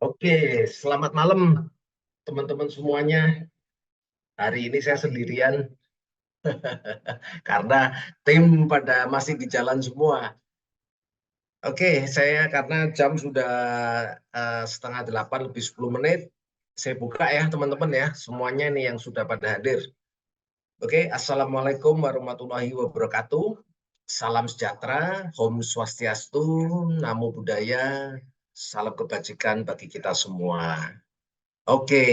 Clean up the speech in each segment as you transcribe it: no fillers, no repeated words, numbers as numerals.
Oke, selamat malam teman-teman semuanya. Hari ini saya sendirian karena tim pada masih di jalan semua. Oke, saya karena jam sudah setengah 8 lebih 10 menit, saya buka ya teman-teman ya, semuanya nih yang sudah pada hadir. Oke, Assalamualaikum warahmatullahi wabarakatuh. Salam sejahtera, Om Swastiastu, Namo Buddhaya, salam kebajikan bagi kita semua. Oke,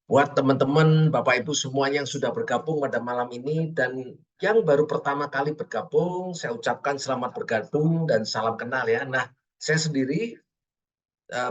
buat teman-teman, Bapak Ibu semuanya yang sudah bergabung pada malam ini dan yang baru pertama kali bergabung, saya ucapkan selamat bergabung dan salam kenal ya. Nah, saya sendiri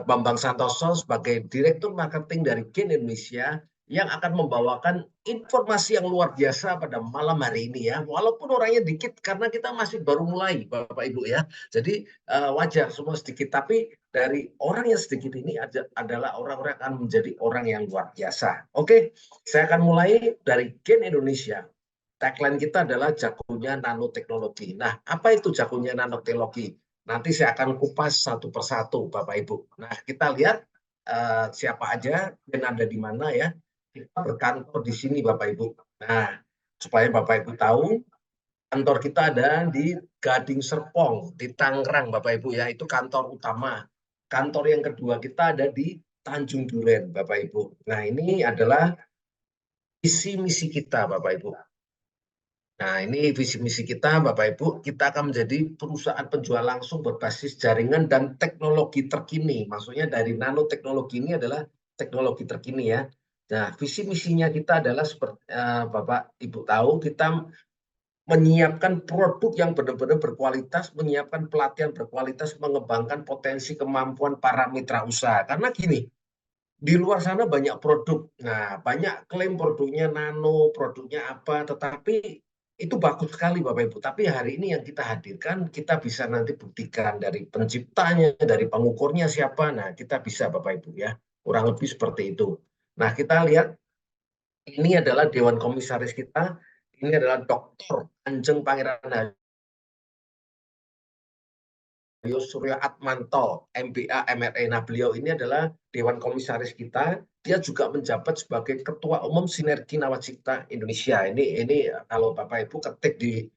Bambang Santoso sebagai Direktur Marketing dari Gain Indonesia yang akan membawakan informasi yang luar biasa pada malam hari ini ya. Walaupun orangnya dikit karena kita masih baru mulai Bapak Ibu ya. Jadi wajar semua sedikit, tapi dari orang yang sedikit ini adalah orang-orang akan menjadi orang yang luar biasa. Oke, saya akan mulai dari Gain Indonesia. Tagline kita adalah jagonya nanoteknologi. Nah, apa itu jagonya nanoteknologi? Nanti saya akan kupas satu persatu, Bapak Ibu. Nah, kita lihat siapa aja dan ada di mana ya. Kita berkantor di sini, Bapak Ibu. Nah, supaya Bapak Ibu tahu, kantor kita ada di Gading Serpong, di Tangerang, Bapak Ibu ya. Itu kantor utama. Kantor yang kedua kita ada di Tanjung Duren, Bapak Ibu. Nah, ini adalah visi misi kita, Bapak Ibu. Nah, ini visi misi kita, Bapak Ibu. Kita akan menjadi perusahaan penjual langsung berbasis jaringan dan teknologi terkini. Maksudnya dari nanoteknologi ini adalah teknologi terkini ya. Nah, visi misinya kita adalah seperti Bapak Ibu tahu, kita menyiapkan produk yang benar-benar berkualitas, menyiapkan pelatihan berkualitas, mengembangkan potensi kemampuan para mitra usaha. Karena gini, di luar sana banyak produk. Nah, banyak klaim produknya nano, produknya apa, tetapi itu bagus sekali Bapak Ibu. Tapi hari ini yang kita hadirkan, kita bisa nanti buktikan dari penciptanya, dari pengukurnya siapa. Nah, kita bisa Bapak Ibu ya. Kurang lebih seperti itu. Nah, kita lihat ini adalah Dewan Komisaris kita. Ini adalah Dr. Anjeng Pangeran Suryo Atmanto, MBA, MRE. Nah, beliau ini adalah Dewan Komisaris kita. Dia juga menjabat sebagai Ketua Umum Sinergi Nawacipta Indonesia. Ini kalau Bapak Ibu ketik di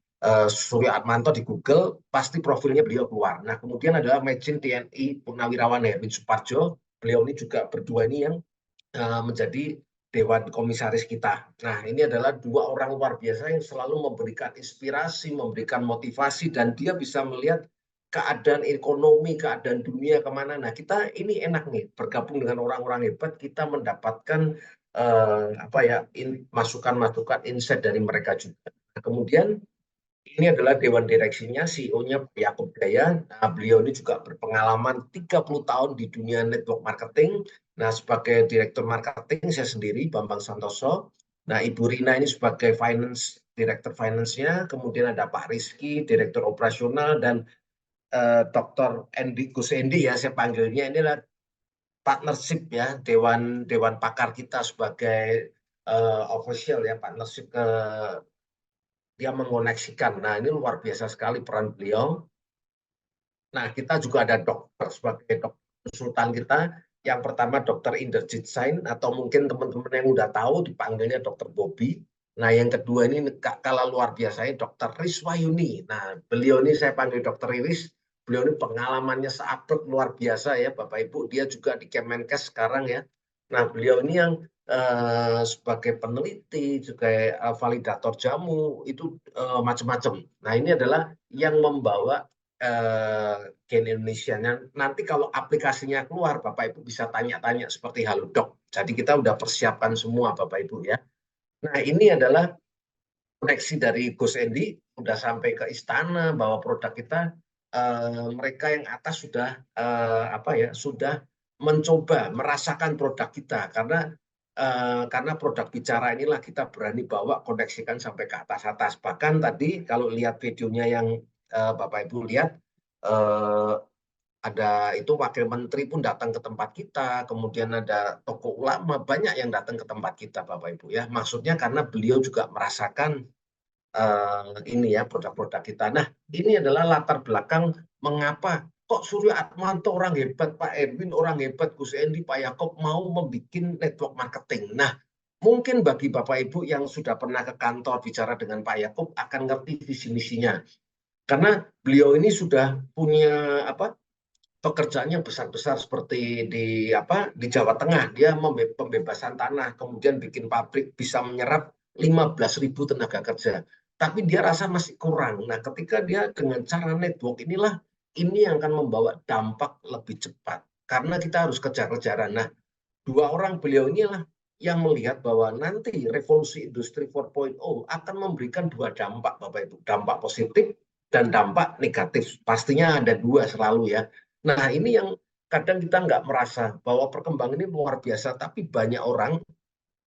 Suryo Atmanto di Google, pasti profilnya beliau keluar. Nah, kemudian adalah Majen TNI Purnawirawan Hermin Suparjo. Beliau ini juga berdua ini yang menjadi Dewan Komisaris kita. Nah, ini adalah dua orang luar biasa yang selalu memberikan inspirasi, memberikan motivasi, dan dia bisa melihat keadaan ekonomi, keadaan dunia kemana. Nah, kita ini enak nih, bergabung dengan orang-orang hebat, kita mendapatkan apa ya, masukan-masukan, insight dari mereka juga. Nah, kemudian ini adalah Dewan Direksinya, CEO-nya Yakub Daya. Nah, beliau ini juga berpengalaman 30 tahun di dunia network marketing. Nah, sebagai Direktur Marketing, saya sendiri, Bambang Santoso. Nah, Ibu Rina ini sebagai Direktur Finance-nya. Kemudian ada Pak Rizky, Direktur Operasional, dan Dr. Endi Gus Endi ya, saya panggilnya. Ini adalah partnership ya, Dewan Pakar kita sebagai official ya, partnership ke dia mengoneksikan. Nah, ini luar biasa sekali peran beliau. Nah, kita juga ada dokter sebagai dokter konsultan kita. Yang pertama Dokter Inderjit Sain, atau mungkin teman-teman yang udah tahu dipanggilnya Dokter Bobby. Nah, yang kedua ini kalah luar biasanya Dokter Riswayuni. Nah, beliau ini saya panggil Dokter Iris. Beliau ini pengalamannya seabad luar biasa ya, Bapak Ibu. Dia juga di Kemenkes sekarang ya. Nah, beliau ini yang sebagai peneliti, juga validator jamu, itu macam-macam. Nah, ini adalah yang membawa Gain Indonesia. Nanti kalau aplikasinya keluar, Bapak Ibu bisa tanya-tanya seperti Halodoc. Jadi kita udah persiapkan semua Bapak Ibu ya. Nah, ini adalah koneksi dari Gus Endi, udah sampai ke istana bahwa produk kita, mereka yang atas sudah apa ya, sudah mencoba merasakan produk kita, karena produk bicara inilah kita berani bawa, koneksikan sampai ke atas-atas. Bahkan tadi kalau lihat videonya yang Bapak Ibu lihat, ada itu wakil menteri pun datang ke tempat kita, kemudian ada tokoh ulama banyak yang datang ke tempat kita Bapak Ibu ya. Maksudnya karena beliau juga merasakan ini ya produk-produk kita. Nah, ini adalah latar belakang mengapa kok Surya Atmanto orang hebat, Pak Erwin orang hebat, Gus Endi, Pak Yakob mau membuat network marketing. Nah, mungkin bagi Bapak Ibu yang sudah pernah ke kantor bicara dengan Pak Yakob akan ngerti visi misinya. Karena beliau ini sudah punya pekerjaan yang besar-besar seperti di Jawa Tengah. Dia pembebasan tanah, kemudian bikin pabrik bisa menyerap 15.000 tenaga kerja. Tapi dia rasa masih kurang. Nah, ketika dia dengan cara network inilah ini yang akan membawa dampak lebih cepat. Karena kita harus kejar-kejaran. Nah, dua orang beliau inilah yang melihat bahwa nanti revolusi industri 4.0 akan memberikan dua dampak, Bapak Ibu. Dampak positif dan dampak negatif. Pastinya ada dua selalu ya. Nah, ini yang kadang kita nggak merasa bahwa perkembangan ini luar biasa, tapi banyak orang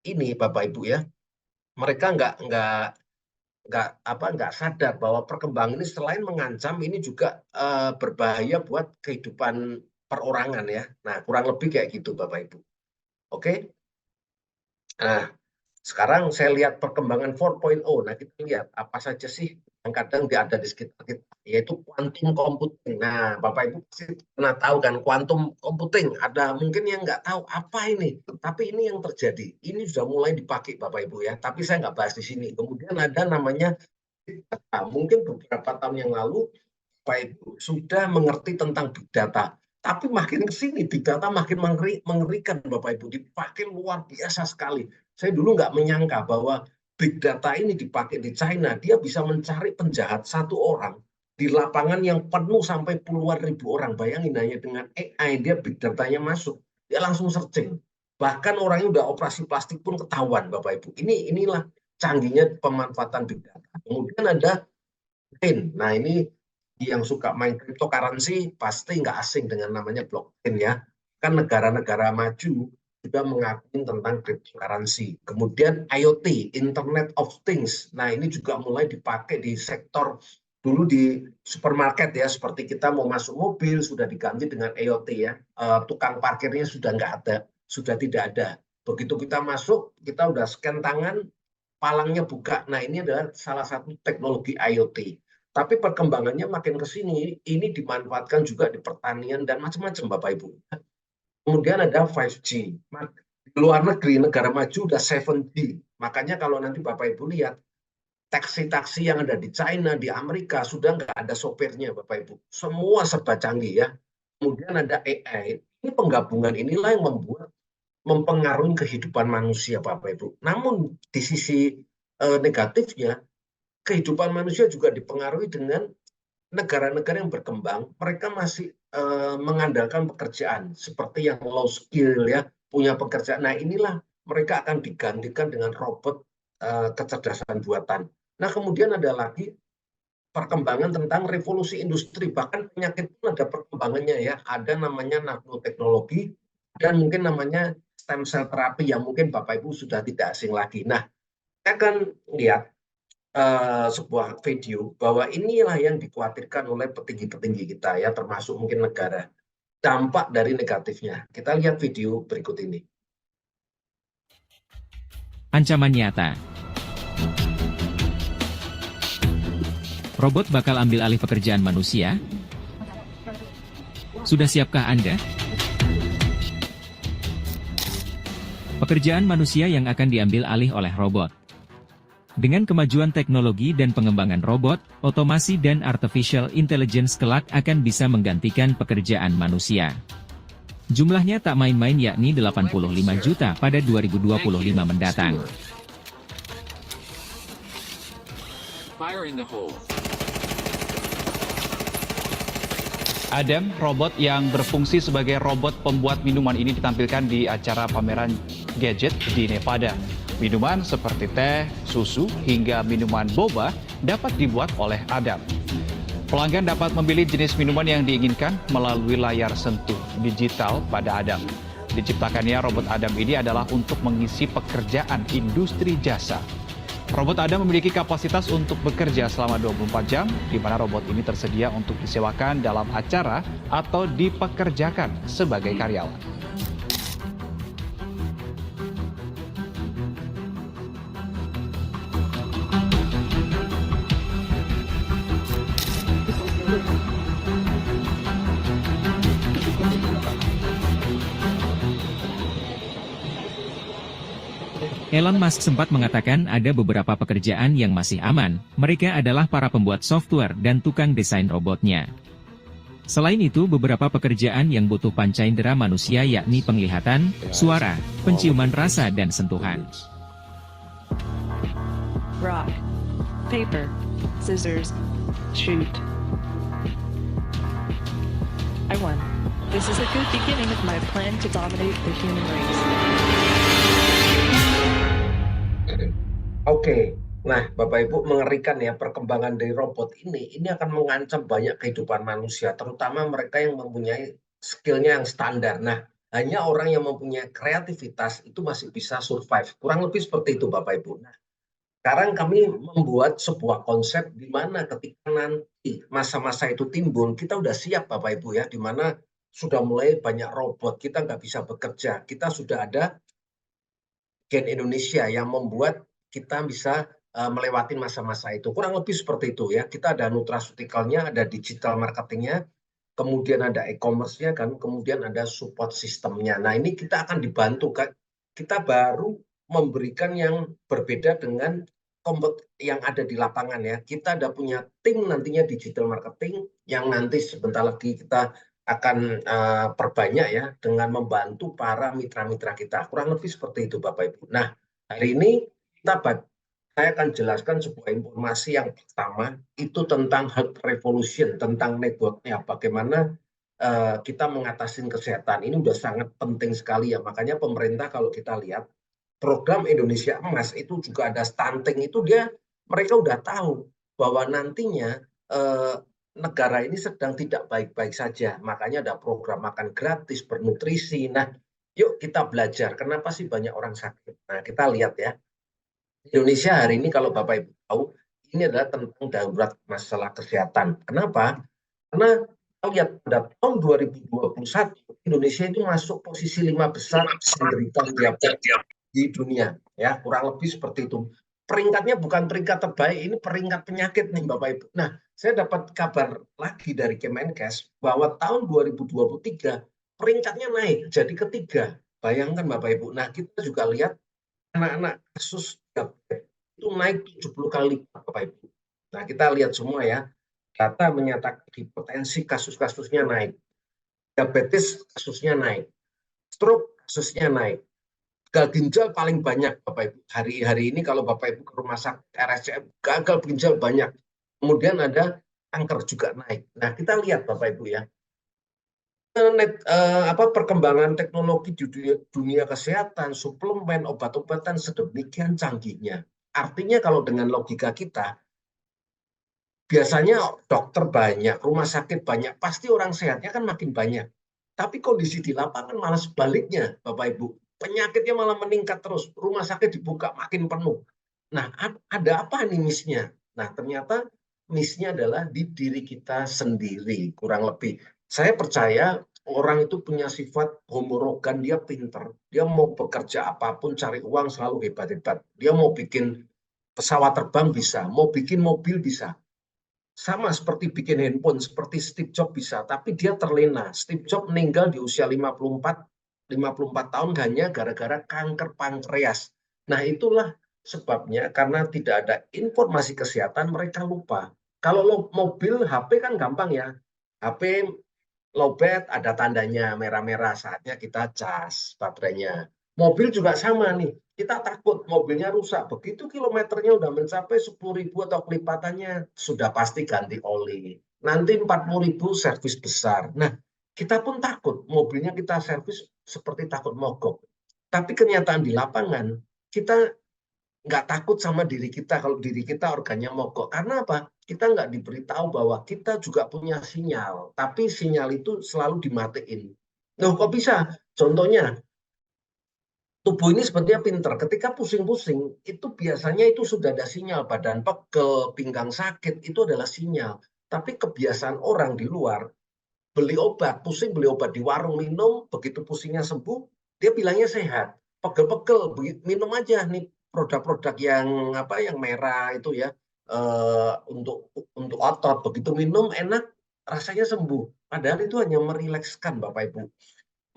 ini, Bapak Ibu ya, mereka nggak sadar bahwa perkembangan ini selain mengancam, ini juga berbahaya buat kehidupan perorangan ya. Nah, kurang lebih kayak gitu, Bapak Ibu. Oke. Nah, sekarang saya lihat perkembangan 4.0. Nah, kita lihat apa saja sih yang kadang ada di sekitar kita, yaitu quantum computing. Nah, Bapak Ibu pasti pernah tahu kan quantum computing. Ada mungkin yang nggak tahu apa ini, tapi ini yang terjadi. Ini sudah mulai dipakai Bapak Ibu ya, tapi saya nggak bahas di sini. Kemudian ada namanya big data. Mungkin beberapa tahun yang lalu Bapak Ibu sudah mengerti tentang big data. Tapi makin ke sini big data makin mengerikan Bapak Ibu, dipakai luar biasa sekali. Saya dulu nggak menyangka bahwa big data ini dipakai di China, dia bisa mencari penjahat satu orang di lapangan yang penuh sampai puluhan ribu orang. Bayangin hanya dengan AI dia big datanya masuk, dia langsung searching. Bahkan orangnya udah operasi plastik pun ketahuan Bapak Ibu. Inilah canggihnya pemanfaatan big data. Kemudian ada blockchain. Nah, ini yang suka main cryptocurrency pasti nggak asing dengan namanya blockchain ya. Kan negara-negara maju juga mengakui tentang cryptocurrency. Kemudian IoT, Internet of Things. Nah, ini juga mulai dipakai di sektor dulu di supermarket ya, seperti kita mau masuk mobil sudah diganti dengan IoT ya. Tukang parkirnya sudah nggak ada, sudah tidak ada. Begitu kita masuk, kita udah scan tangan, palangnya buka. Nah, ini adalah salah satu teknologi IoT. Tapi perkembangannya makin ke sini, ini dimanfaatkan juga di pertanian dan macam-macam Bapak Ibu. Kemudian ada 5G. Di luar negeri, negara maju udah 7G. Makanya kalau nanti Bapak Ibu lihat, taksi-taksi yang ada di China, di Amerika, sudah nggak ada sopirnya Bapak Ibu. Semua serba canggih ya. Kemudian ada AI. Ini penggabungan inilah yang mempengaruhi kehidupan manusia Bapak Ibu. Namun di sisi negatifnya, kehidupan manusia juga dipengaruhi dengan negara-negara yang berkembang, mereka masih mengandalkan pekerjaan seperti yang low skill ya, punya pekerjaan. Nah, inilah mereka akan digantikan dengan robot kecerdasan buatan. Nah, kemudian ada lagi perkembangan tentang revolusi industri, bahkan penyakit pun ada perkembangannya ya. Ada namanya nanoteknologi dan mungkin namanya stem cell terapi yang mungkin Bapak Ibu sudah tidak asing lagi. Nah, saya akan lihat sebuah video bahwa inilah yang dikhawatirkan oleh petinggi-petinggi kita ya, termasuk mungkin negara. Dampak dari negatifnya. Kita lihat video berikut ini. Ancaman nyata. Robot bakal ambil alih pekerjaan manusia? Sudah siapkah Anda? Pekerjaan manusia yang akan diambil alih oleh robot. Dengan kemajuan teknologi dan pengembangan robot, otomasi dan artificial intelligence kelak akan bisa menggantikan pekerjaan manusia. Jumlahnya tak main-main, yakni 85 juta pada 2025 mendatang. Adam, robot yang berfungsi sebagai robot pembuat minuman ini ditampilkan di acara pameran gadget di Nevada. Minuman seperti teh, susu, hingga minuman boba dapat dibuat oleh Adam. Pelanggan dapat memilih jenis minuman yang diinginkan melalui layar sentuh digital pada Adam. Diciptakannya robot Adam ini adalah untuk mengisi pekerjaan industri jasa. Robot Adam memiliki kapasitas untuk bekerja selama 24 jam, di mana robot ini tersedia untuk disewakan dalam acara atau dipekerjakan sebagai karyawan. Elon Musk sempat mengatakan ada beberapa pekerjaan yang masih aman, mereka adalah para pembuat software dan tukang desain robotnya. Selain itu beberapa pekerjaan yang butuh panca indera manusia yakni penglihatan, suara, penciuman rasa dan sentuhan. Rock, paper, scissors, shoot. I won. This is a good beginning of my plan to dominate the human race. Oke, nah Bapak Ibu mengerikan ya perkembangan dari robot ini akan mengancam banyak kehidupan manusia, terutama mereka yang mempunyai skillnya yang standar. Nah, hanya orang yang mempunyai kreativitas itu masih bisa survive. Kurang lebih seperti itu Bapak Ibu. Nah, sekarang kami membuat sebuah konsep di mana ketika nanti masa-masa itu timbul, kita udah siap Bapak Ibu ya, di mana sudah mulai banyak robot, kita nggak bisa bekerja, kita sudah ada Gen Indonesia yang membuat kita bisa melewati masa-masa itu. Kurang lebih seperti itu ya. Kita ada nutraceuticalnya, ada digital marketingnya, kemudian ada e-commerce-nya kan, kemudian ada support sistemnya. Nah, ini kita akan dibantu kan. Kita baru memberikan yang berbeda dengan yang ada di lapangan ya. Kita ada punya tim nantinya digital marketing yang nanti sebentar lagi kita akan perbanyak ya dengan membantu para mitra-mitra kita. Kurang lebih seperti itu Bapak Ibu. Nah, hari ini saya akan jelaskan sebuah informasi yang pertama itu tentang health revolution, tentang networknya, bagaimana kita mengatasi kesehatan. Ini sudah sangat penting sekali ya. Makanya pemerintah kalau kita lihat program Indonesia Emas itu juga ada stunting itu mereka udah tahu bahwa nantinya negara ini sedang tidak baik-baik saja. Makanya ada program makan gratis, bernutrisi. Nah, yuk kita belajar. Kenapa sih banyak orang sakit? Nah, kita lihat ya. Indonesia hari ini kalau Bapak Ibu tahu, ini adalah tentang darurat masalah kesehatan. Kenapa? Karena kita lihat pada tahun 2021, Indonesia itu masuk posisi 5 besar penderita diabetes di dunia. Ya, kurang lebih seperti itu. Peringkatnya bukan peringkat terbaik, ini peringkat penyakit nih Bapak Ibu. Nah, saya dapat kabar lagi dari Kemenkes bahwa tahun 2023 peringkatnya naik jadi ketiga. Bayangkan Bapak Ibu. Nah, kita juga lihat anak-anak kasus diabetes itu naik 70 kali lipat Bapak Ibu. Nah, kita lihat semua ya. Data menyatakan hipertensi kasus-kasusnya naik. Diabetes kasusnya naik. Stroke kasusnya naik. Gagal ginjal paling banyak Bapak Ibu. Hari ini kalau Bapak Ibu ke rumah sakit RSCM, gagal ginjal banyak. Kemudian ada kanker juga naik. Nah, kita lihat Bapak Ibu ya. Perkembangan teknologi di dunia kesehatan, suplemen, obat-obatan sedemikian canggihnya. Artinya kalau dengan logika kita, biasanya dokter banyak, rumah sakit banyak, pasti orang sehatnya kan makin banyak. Tapi kondisi di lapangan malah sebaliknya Bapak Ibu. Penyakitnya malah meningkat terus, rumah sakit dibuka makin penuh. Nah, ada apa nih miss-nya? Nah, ternyata miss-nya adalah di diri kita sendiri, kurang lebih. Saya percaya orang itu punya sifat homorogan, dia pinter. Dia mau bekerja apapun, cari uang selalu hebat-hebat. Dia mau bikin pesawat terbang bisa, mau bikin mobil bisa. Sama seperti bikin handphone, seperti Steve Jobs bisa, tapi dia terlena. Steve Jobs meninggal di usia 54 tahun hanya gara-gara kanker pankreas. Nah, itulah sebabnya karena tidak ada informasi kesehatan mereka lupa. Kalau mobil, HP kan gampang ya. HP lowbat ada tandanya merah-merah, saatnya kita cas baterainya. Mobil juga sama nih. Kita takut mobilnya rusak. Begitu kilometernya udah mencapai 10.000 atau kelipatannya, sudah pasti ganti oli. Nanti 40.000 servis besar. Nah, kita pun takut mobilnya kita servis seperti takut mogok. Tapi kenyataan di lapangan, kita nggak takut sama diri kita kalau diri kita organnya mogok. Karena apa? Kita nggak diberitahu bahwa kita juga punya sinyal. Tapi sinyal itu selalu dimatiin. Loh, kok bisa? Contohnya, tubuh ini sepertinya pinter. Ketika pusing-pusing, itu biasanya itu sudah ada sinyal. Badan pegel, pinggang sakit, itu adalah sinyal. Tapi kebiasaan orang di luar, beli obat, pusing beli obat di warung, minum, begitu pusingnya sembuh, dia bilangnya sehat. Pegel-pegel, minum aja nih produk-produk yang merah itu ya, untuk otot. Begitu minum enak, rasanya sembuh. Padahal itu hanya merilekskan Bapak Ibu.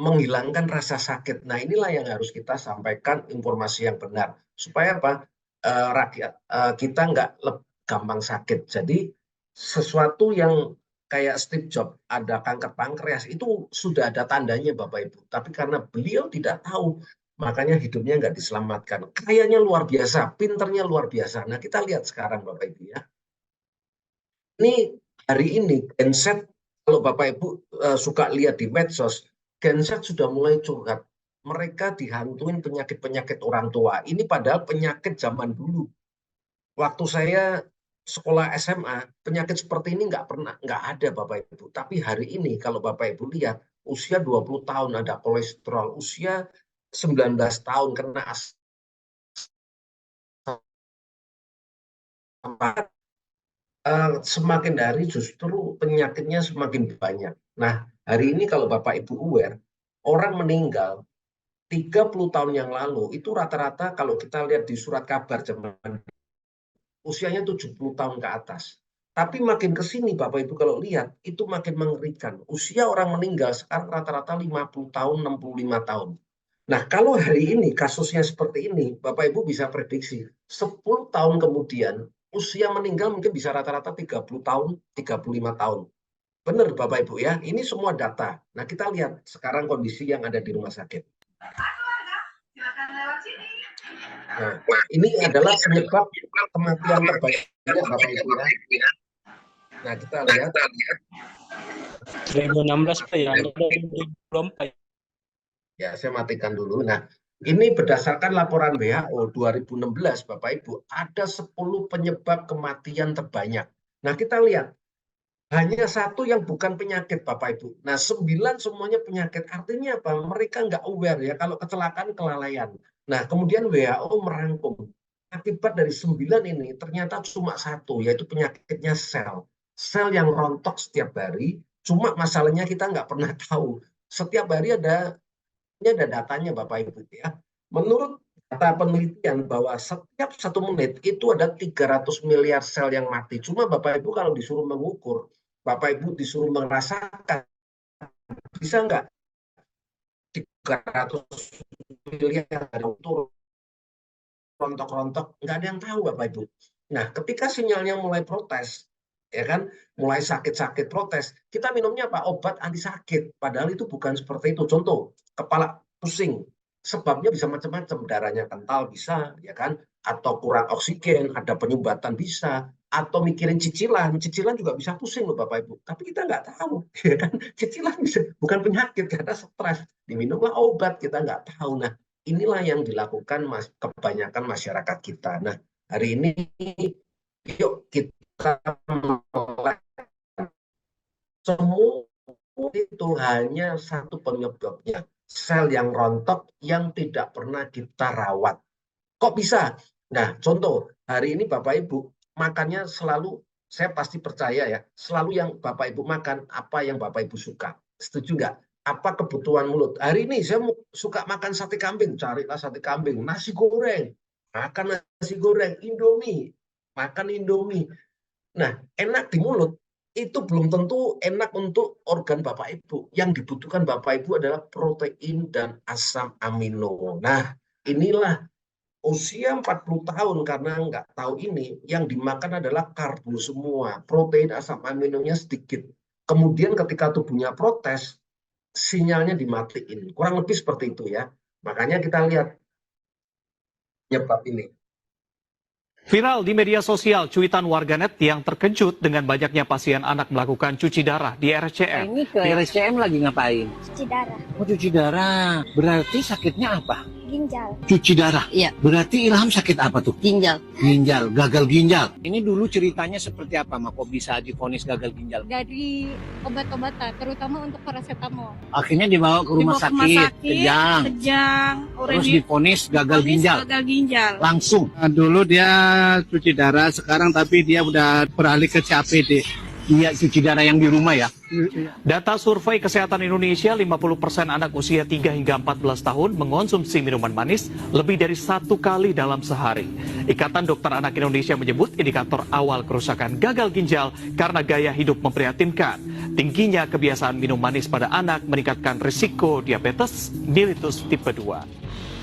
menghilangkan rasa sakit. Nah, inilah yang harus kita sampaikan informasi yang benar supaya apa? Rakyat kita nggak gampang sakit. Jadi sesuatu yang kayak Steve Jobs ada kanker pankreas itu sudah ada tandanya Bapak Ibu. Tapi karena beliau tidak tahu, makanya hidupnya nggak diselamatkan. Kayaknya luar biasa, pinternya luar biasa. Nah, kita lihat sekarang Bapak Ibu ya. Ini hari ini genset, kalau Bapak Ibu suka lihat di medsos, genset sudah mulai curhat. Mereka dihantuin penyakit-penyakit orang tua. Ini padahal penyakit zaman dulu. Waktu saya sekolah SMA, penyakit seperti ini nggak ada Bapak Ibu. Tapi hari ini kalau Bapak Ibu lihat, usia 20 tahun ada kolesterol, usia 19 tahun kena asam, semakin hari justru penyakitnya semakin banyak. Nah, hari ini kalau Bapak Ibu aware, orang meninggal 30 tahun yang lalu itu rata-rata kalau kita lihat di surat kabar zaman usianya 70 tahun ke atas. Tapi makin ke sini Bapak Ibu kalau lihat itu makin mengerikan. Usia orang meninggal sekarang rata-rata 50 tahun, 65 tahun. Nah, kalau hari ini kasusnya seperti ini, Bapak Ibu bisa prediksi 10 tahun kemudian usia meninggal mungkin bisa rata-rata 30 tahun, 35 tahun. Benar Bapak Ibu ya, ini semua data. Nah, kita lihat sekarang kondisi yang ada di rumah sakit. Nah, ini adalah penyebab kematian terbanyak Bapak Ibu ya. Nah, kita lihat 2016 Pak ya, 2024. Ya, saya matikan dulu. Nah, ini berdasarkan laporan WHO 2016 Bapak Ibu, ada 10 penyebab kematian terbanyak. Nah, kita lihat hanya satu yang bukan penyakit Bapak Ibu. Nah, 9 semuanya penyakit. Artinya apa? Mereka nggak aware ya kalau kecelakaan kelalaian. Nah, kemudian WHO merangkum. Akibat dari 9 ini ternyata cuma satu, yaitu penyakitnya sel. Sel yang rontok setiap hari, cuma masalahnya kita nggak pernah tahu. Setiap hari ini ada datanya Bapak Ibu ya. Menurut data penelitian bahwa setiap 1 menit itu ada 300 miliar sel yang mati. Cuma Bapak Ibu kalau disuruh mengukur, Bapak Ibu disuruh merasakan, bisa nggak 300 miliar turun rontok-rontok? Nggak ada yang tahu Bapak Ibu. Nah, ketika sinyalnya mulai protes, ya kan, mulai sakit-sakit protes, kita minumnya apa? Obat anti sakit. Padahal itu bukan seperti itu. Contoh, kepala pusing. Sebabnya bisa macam-macam, darahnya kental bisa, ya kan, atau kurang oksigen, ada penyumbatan bisa, atau mikirin cicilan juga bisa pusing loh Bapak Ibu. Tapi kita nggak tahu, ya kan, cicilan bisa, bukan penyakit karena stres, diminumlah obat kita nggak tahu. Nah, inilah yang dilakukan kebanyakan masyarakat kita. Nah, hari ini yuk kita semua itu hanya satu penyebabnya, sel yang rontok yang tidak pernah kita rawat. Kok bisa? Nah, contoh, hari ini Bapak Ibu makannya selalu, saya pasti percaya ya, selalu yang Bapak Ibu makan apa yang Bapak Ibu suka. Setuju nggak? Apa kebutuhan mulut? Hari ini saya suka makan sate kambing, carilah sate kambing. Nasi goreng, makan nasi goreng. Indomie, makan Indomie. Nah, enak di mulut, itu belum tentu enak untuk organ Bapak Ibu. Yang dibutuhkan Bapak Ibu adalah protein dan asam amino. Nah, inilah usia 40 tahun karena nggak tahu ini, yang dimakan adalah karbo semua. Protein, asam aminonya sedikit. Kemudian ketika tubuhnya protes, sinyalnya dimatiin. Kurang lebih seperti itu ya. Makanya kita lihat penyebab ini. Viral di media sosial cuitan warganet yang terkejut dengan banyaknya pasien anak melakukan cuci darah di RSCM. Ini ke RSCM lagi ngapain? Cuci darah. Oh, cuci darah. Berarti sakitnya apa? Ginjal. Cuci darah? Iya. Berarti Ilham sakit apa tuh? Ginjal. Ginjal, gagal ginjal. Ini dulu ceritanya seperti apa, Mak? Kok bisa divonis gagal ginjal? Dari obat-obatan, terutama untuk paracetamol. Akhirnya dibawa ke rumah sakit, Kejang. Terus divonis gagal ginjal. Gagal ginjal. Langsung. Nah, dulu dia cuci darah, sekarang tapi dia udah beralih ke CAPD. Iya, cuci darah yang di rumah ya. Data Survei Kesehatan Indonesia, 50% anak usia 3 hingga 14 tahun mengonsumsi minuman manis lebih dari 1 kali dalam sehari. Ikatan Dokter Anak Indonesia menyebut indikator awal kerusakan gagal ginjal karena gaya hidup memprihatinkan. Tingginya kebiasaan minum manis pada anak meningkatkan risiko diabetes mellitus tipe 2.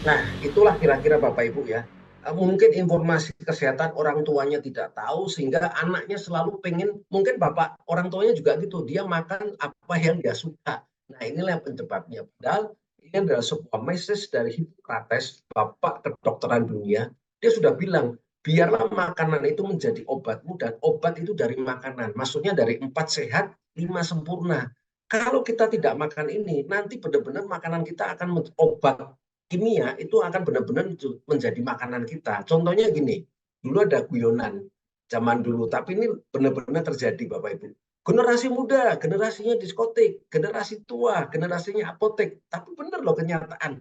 Nah, itulah kira-kira Bapak Ibu ya. Mungkin informasi kesehatan orang tuanya tidak tahu sehingga anaknya selalu pengen, mungkin bapak orang tuanya juga gitu, dia makan apa yang dia suka. Nah, inilah yang penyebabnya. Padahal ini adalah sebuah message dari Hippocrates, bapak kedokteran dunia. Dia sudah bilang, biarlah makanan itu menjadi obatmu dan obat itu dari makanan. Maksudnya dari 4 sehat, 5 sempurna. Kalau kita tidak makan ini, nanti benar-benar makanan kita akan obat kimia itu akan benar-benar menjadi makanan kita. Contohnya gini, dulu ada guyonan zaman dulu, tapi ini benar-benar terjadi Bapak Ibu. Generasi muda, generasinya diskotik, generasi tua, generasinya apotek. Tapi benar loh kenyataan.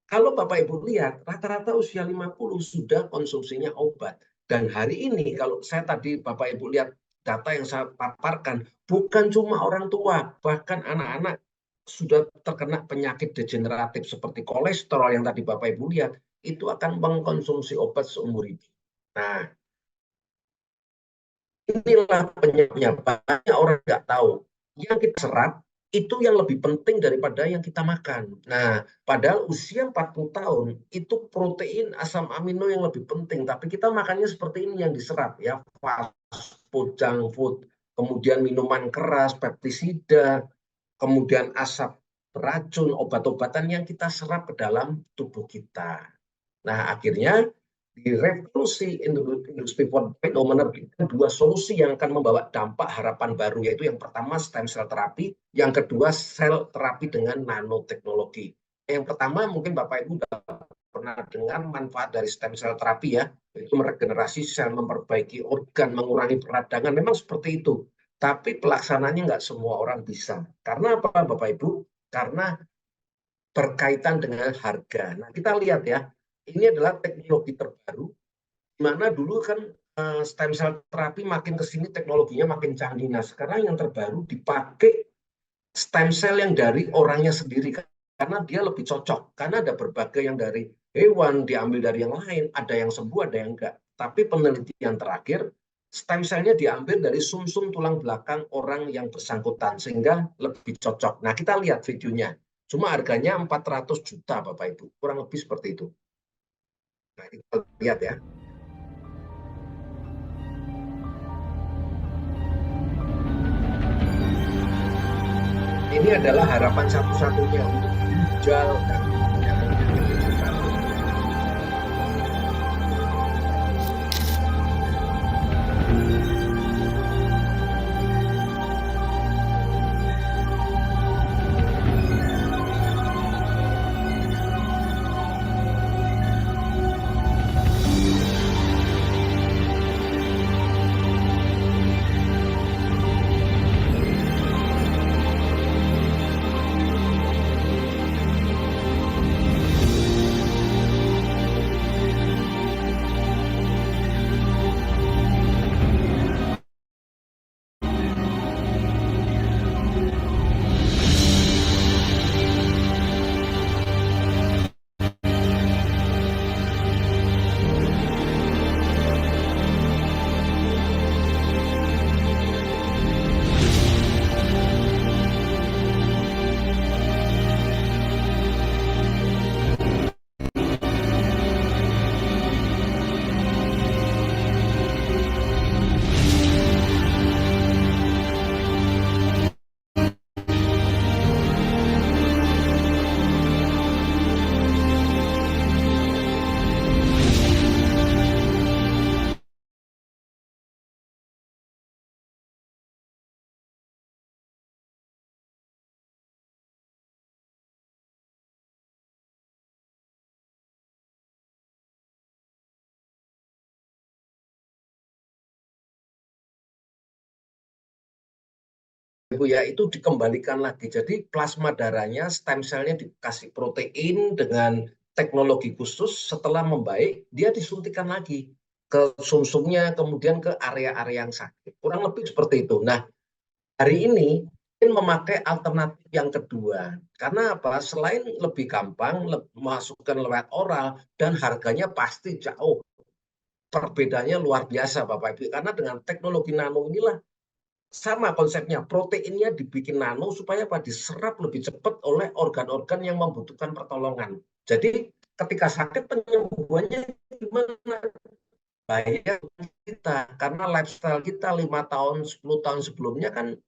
Kalau Bapak Ibu lihat, rata-rata usia 50 sudah konsumsinya obat. Dan hari ini kalau saya tadi Bapak Ibu lihat data yang saya paparkan, bukan cuma orang tua, bahkan anak-anak sudah terkena penyakit degeneratif seperti kolesterol yang tadi Bapak Ibu lihat, itu akan mengkonsumsi obat seumur hidup. Nah, inilah penyebabnya. Banyak orang nggak tahu. Yang kita serap itu yang lebih penting daripada yang kita makan. Nah, padahal usia 40 tahun itu protein asam amino yang lebih penting. Tapi kita makannya seperti ini yang diserap ya, fast food, junk food, kemudian minuman keras, pestisida, kemudian asap beracun, obat-obatan yang kita serap ke dalam tubuh kita. Nah, akhirnya di revolusi industri 4.0 menerbitkan 2 solusi yang akan membawa dampak harapan baru, yaitu yang pertama stem cell terapi, yang kedua sel terapi dengan nanoteknologi. Yang pertama mungkin Bapak Ibu sudah pernah dengar manfaat dari stem cell terapi ya, yaitu meregenerasi sel, memperbaiki organ, mengurangi peradangan, memang seperti itu. Tapi pelaksananya nggak semua orang bisa. Karena apa Bapak Ibu? Karena berkaitan dengan harga. Nah, kita lihat ya, ini adalah teknologi terbaru, di mana dulu kan stem cell terapi makin ke sini teknologinya makin canggih. Nah, sekarang yang terbaru dipakai stem cell yang dari orangnya sendiri, karena dia lebih cocok. Karena ada berbagai yang dari hewan, diambil dari yang lain, ada yang sembuh, ada yang enggak. Tapi penelitian terakhir, stem cell-nya diambil dari sumsum tulang belakang orang yang bersangkutan, sehingga lebih cocok. Nah, kita lihat videonya. Cuma harganya 400 juta, Bapak Ibu. Kurang lebih seperti itu. Nah, kita lihat ya. Ini adalah harapan satu-satunya untuk ginjal dan Ibu ya, itu dikembalikan lagi. Jadi plasma darahnya, stem cell-nya dikasih protein dengan teknologi khusus. Setelah membaik, dia disuntikan lagi ke sumsumnya, kemudian ke area-area yang sakit. Kurang lebih seperti itu. Nah, hari ini ingin memakai alternatif yang kedua. Karena apa? Selain lebih gampang, masukkan lewat oral, dan harganya pasti jauh. Perbedaannya luar biasa, Bapak Ibu. Karena dengan teknologi nano inilah Sama konsepnya, proteinnya dibikin nano supaya diserap lebih cepat oleh organ-organ yang membutuhkan pertolongan. Jadi ketika sakit penyembuhannya gimana? Bahaya kita, karena lifestyle kita 5 tahun, 10 tahun sebelumnya kan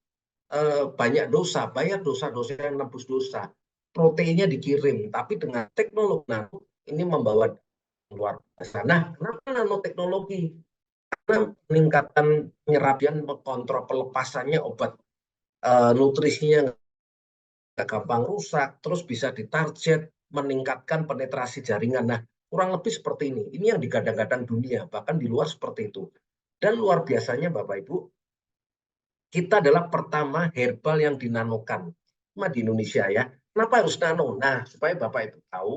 banyak dosa, bayar dosa-dosa yang nebus dosa. Proteinnya dikirim, tapi dengan teknologi nano ini membawa luar biasa. Nah, kenapa nanoteknologi? Karena peningkatan penyerapan, kontrol pelepasannya obat, nutrisinya nggak gampang rusak, terus bisa ditarget, meningkatkan penetrasi jaringan. Nah, kurang lebih seperti ini. Ini yang digadang-gadang dunia, bahkan di luar seperti itu. Dan luar biasanya Bapak Ibu, kita adalah pertama herbal yang dinanokan. Cuma di Indonesia ya. Kenapa harus nano? Nah, supaya Bapak Ibu tahu,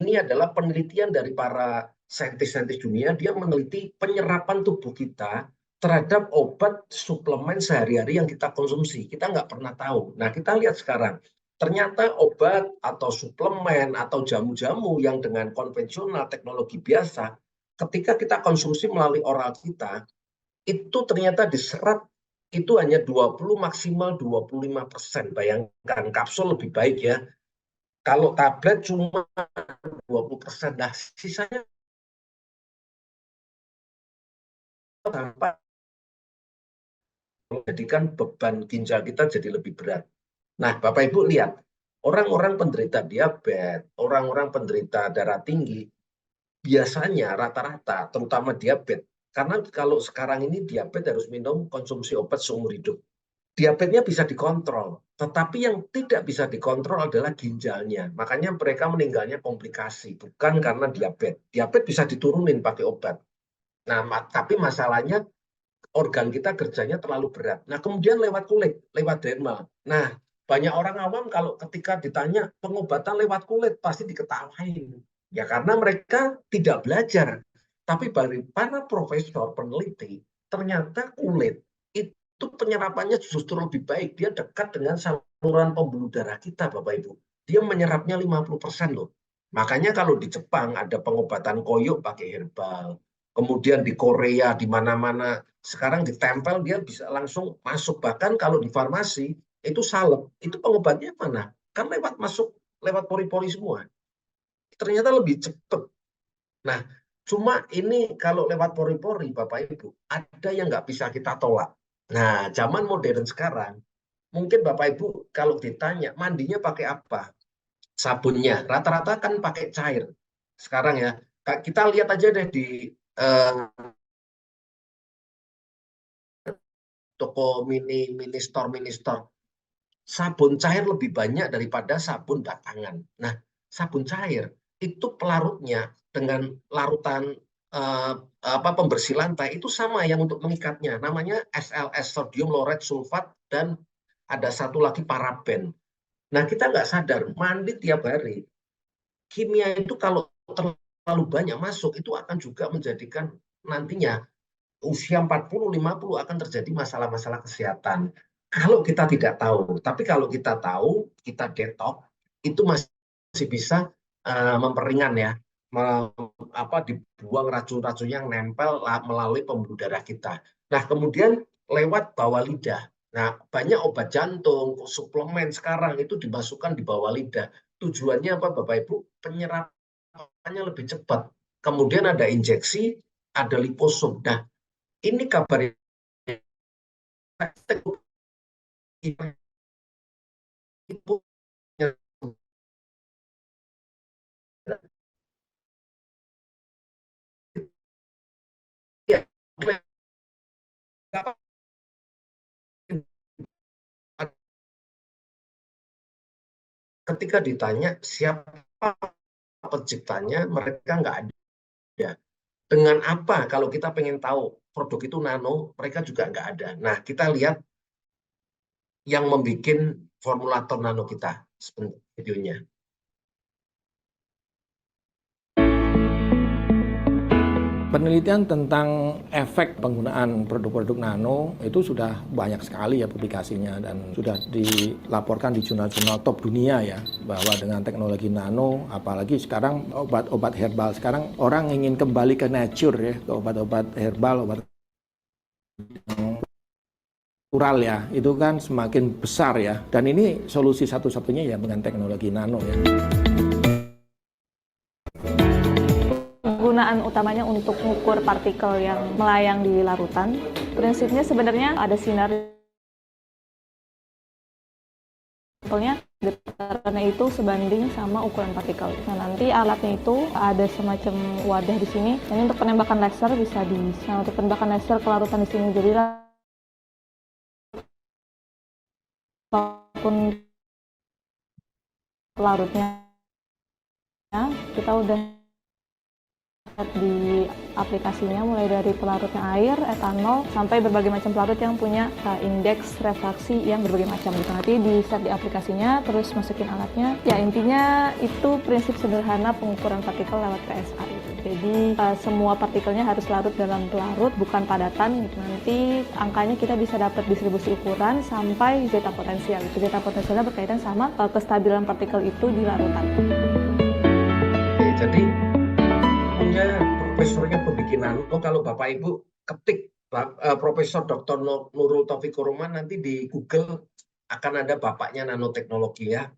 ini adalah penelitian dari para saintis-saintis dunia, dia meneliti penyerapan tubuh kita terhadap obat suplemen sehari-hari yang kita konsumsi. Kita nggak pernah tahu. Nah, kita lihat sekarang. Ternyata obat atau suplemen atau jamu-jamu yang dengan konvensional teknologi biasa, ketika kita konsumsi melalui oral kita, itu ternyata diserap itu hanya 20 maksimal 25%. Bayangkan kapsul lebih baik ya. Kalau tablet cuma 20%. Nah, sisanya sampai menjadikan beban ginjal kita jadi lebih berat. Nah, Bapak Ibu lihat, orang-orang penderita diabetes, orang-orang penderita darah tinggi, biasanya rata-rata, terutama diabetes, karena kalau sekarang ini diabetes harus minum konsumsi obat seumur hidup. Diabetesnya bisa dikontrol, tetapi yang tidak bisa dikontrol adalah ginjalnya. Makanya mereka meninggalnya komplikasi, bukan karena diabetes. Diabetes bisa diturunin pakai obat. Nah, tapi masalahnya organ kita kerjanya terlalu berat. Nah, kemudian lewat kulit, lewat dermal. Nah, banyak orang awam kalau ketika ditanya pengobatan lewat kulit pasti diketawain. Ya karena mereka tidak belajar. Tapi dari para profesor peneliti, ternyata kulit itu penyerapannya justru lebih baik. Dia dekat dengan saluran pembuluh darah kita, Bapak Ibu. Dia menyerapnya 50% loh. Makanya kalau di Jepang ada pengobatan koyo pakai herbal. Kemudian di Korea, di mana-mana, sekarang ditempel dia bisa langsung masuk. Bahkan kalau di farmasi, itu salep. Itu pengobatnya mana? Kan lewat masuk, lewat pori-pori semua. Ternyata lebih cepat. Nah, cuma ini kalau lewat pori-pori, Bapak Ibu, ada yang nggak bisa kita tolak. Nah, zaman modern sekarang, mungkin Bapak Ibu kalau ditanya, mandinya pakai apa? Sabunnya, rata-rata kan pakai cair. Sekarang ya, kita lihat aja deh di toko mini store, sabun cair lebih banyak daripada sabun batangan. Nah, sabun cair itu pelarutnya dengan larutan pembersih lantai itu sama yang untuk mengikatnya. Namanya SLS, sodium lauret sulfat, dan ada satu lagi paraben. Nah, kita nggak sadar, mandi tiap hari, kimia itu kalau terlalu banyak masuk, itu akan juga menjadikan nantinya usia 40-50 akan terjadi masalah-masalah kesehatan. Kalau kita tidak tahu, tapi kalau kita tahu, kita detox, itu masih bisa memperingan ya, dibuang racun-racun yang nempel melalui pembuluh darah kita. Nah, kemudian lewat bawah lidah. Nah, banyak obat jantung, suplemen sekarang itu dimasukkan di bawah lidah. Tujuannya apa, Bapak Ibu? Penyerapannya lebih cepat. Kemudian ada injeksi, ada liposum. Nah, ini kabarnya ketika ditanya siapa penciptanya, mereka nggak ada. Dengan apa kalau kita pengen tahu produk itu nano, mereka juga nggak ada. Nah, kita lihat yang membuat formulator nano kita, videonya. Penelitian tentang efek penggunaan produk-produk nano itu sudah banyak sekali ya publikasinya, dan sudah dilaporkan di jurnal-jurnal top dunia ya, bahwa dengan teknologi nano, apalagi sekarang obat-obat herbal, sekarang orang ingin kembali ke nature ya, ke obat-obat herbal, obat natural ya, itu kan semakin besar ya. Dan ini solusi satu-satunya ya dengan teknologi nano ya. Penggunaan utamanya untuk mengukur partikel yang melayang di larutan. Prinsipnya sebenarnya ada sinar getarannya itu sebanding sama ukuran partikel. Nah, nanti alatnya itu ada semacam wadah di sini. Ini untuk penembakan laser bisa untuk penembakan laser ke larutan di sini. Jadi apapun larutnya, kita udah di aplikasinya mulai dari pelarutnya air, etanol, sampai berbagai macam pelarut yang punya indeks refraksi yang berbagai macam gitu. Nanti di-set di aplikasinya, terus masukin alatnya. Ya intinya itu prinsip sederhana pengukuran partikel lewat PSA gitu. Jadi semua partikelnya harus larut dalam pelarut, bukan padatan gitu. Nanti angkanya kita bisa dapat distribusi ukuran sampai zeta potensial. Itu zeta potensialnya berkaitan sama kestabilan partikel itu di larutan. Jadi punya profesornya pembikin nano. Kalau Bapak Ibu ketik Profesor Dr. Nurul Taufikur Rahman nanti di Google akan ada bapaknya nanoteknologi ya.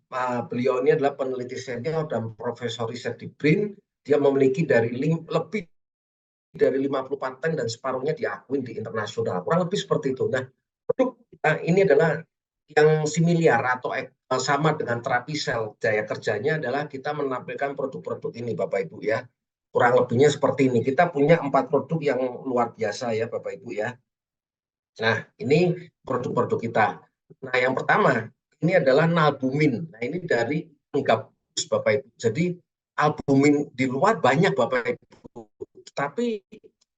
Beliau ini adalah peneliti senior dan profesor riset di BRIN. Dia memiliki lebih dari 50 paten dan separuhnya diakui di internasional. Kurang lebih seperti itu. Nah, produk ini adalah yang similiar atau sama dengan terapi sel. Daya kerjanya adalah kita menampilkan produk-produk ini Bapak Ibu ya. Kurang lebihnya seperti ini. Kita punya 4 produk yang luar biasa ya Bapak Ibu ya. Nah, ini produk-produk kita. Nah, yang pertama, ini adalah nalbumin. Nah, ini dari gabus Bapak Ibu. Jadi, albumin di luar banyak Bapak Ibu. Tapi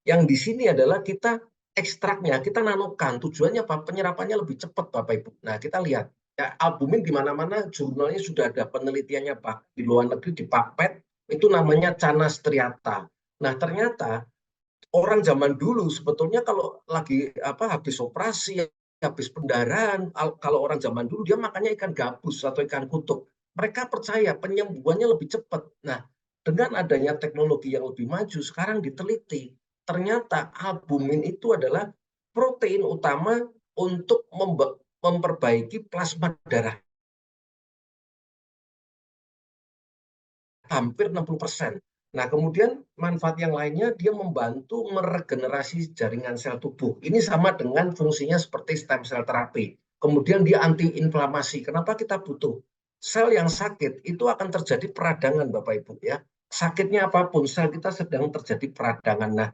yang di sini adalah kita ekstraknya, kita nanokan. Tujuannya apa? Penyerapannya lebih cepat Bapak Ibu. Nah, kita lihat. Ya, albumin di mana-mana jurnalnya sudah ada penelitiannya Pak. Di luar negeri di PubMed itu namanya Canas striata. Nah, ternyata orang zaman dulu sebetulnya kalau lagi habis operasi, habis pendarahan, kalau orang zaman dulu dia makannya ikan gabus atau ikan kutuk. Mereka percaya penyembuhannya lebih cepat. Nah, dengan adanya teknologi yang lebih maju sekarang diteliti, ternyata albumin itu adalah protein utama untuk memperbaiki plasma darah. Hampir 60%. Nah, kemudian manfaat yang lainnya dia membantu meregenerasi jaringan sel tubuh. Ini sama dengan fungsinya seperti stem cell terapi. Kemudian dia anti-inflamasi. Kenapa kita butuh? Sel yang sakit itu akan terjadi peradangan Bapak Ibu ya. Sakitnya apapun, sel kita sedang terjadi peradangan. Nah,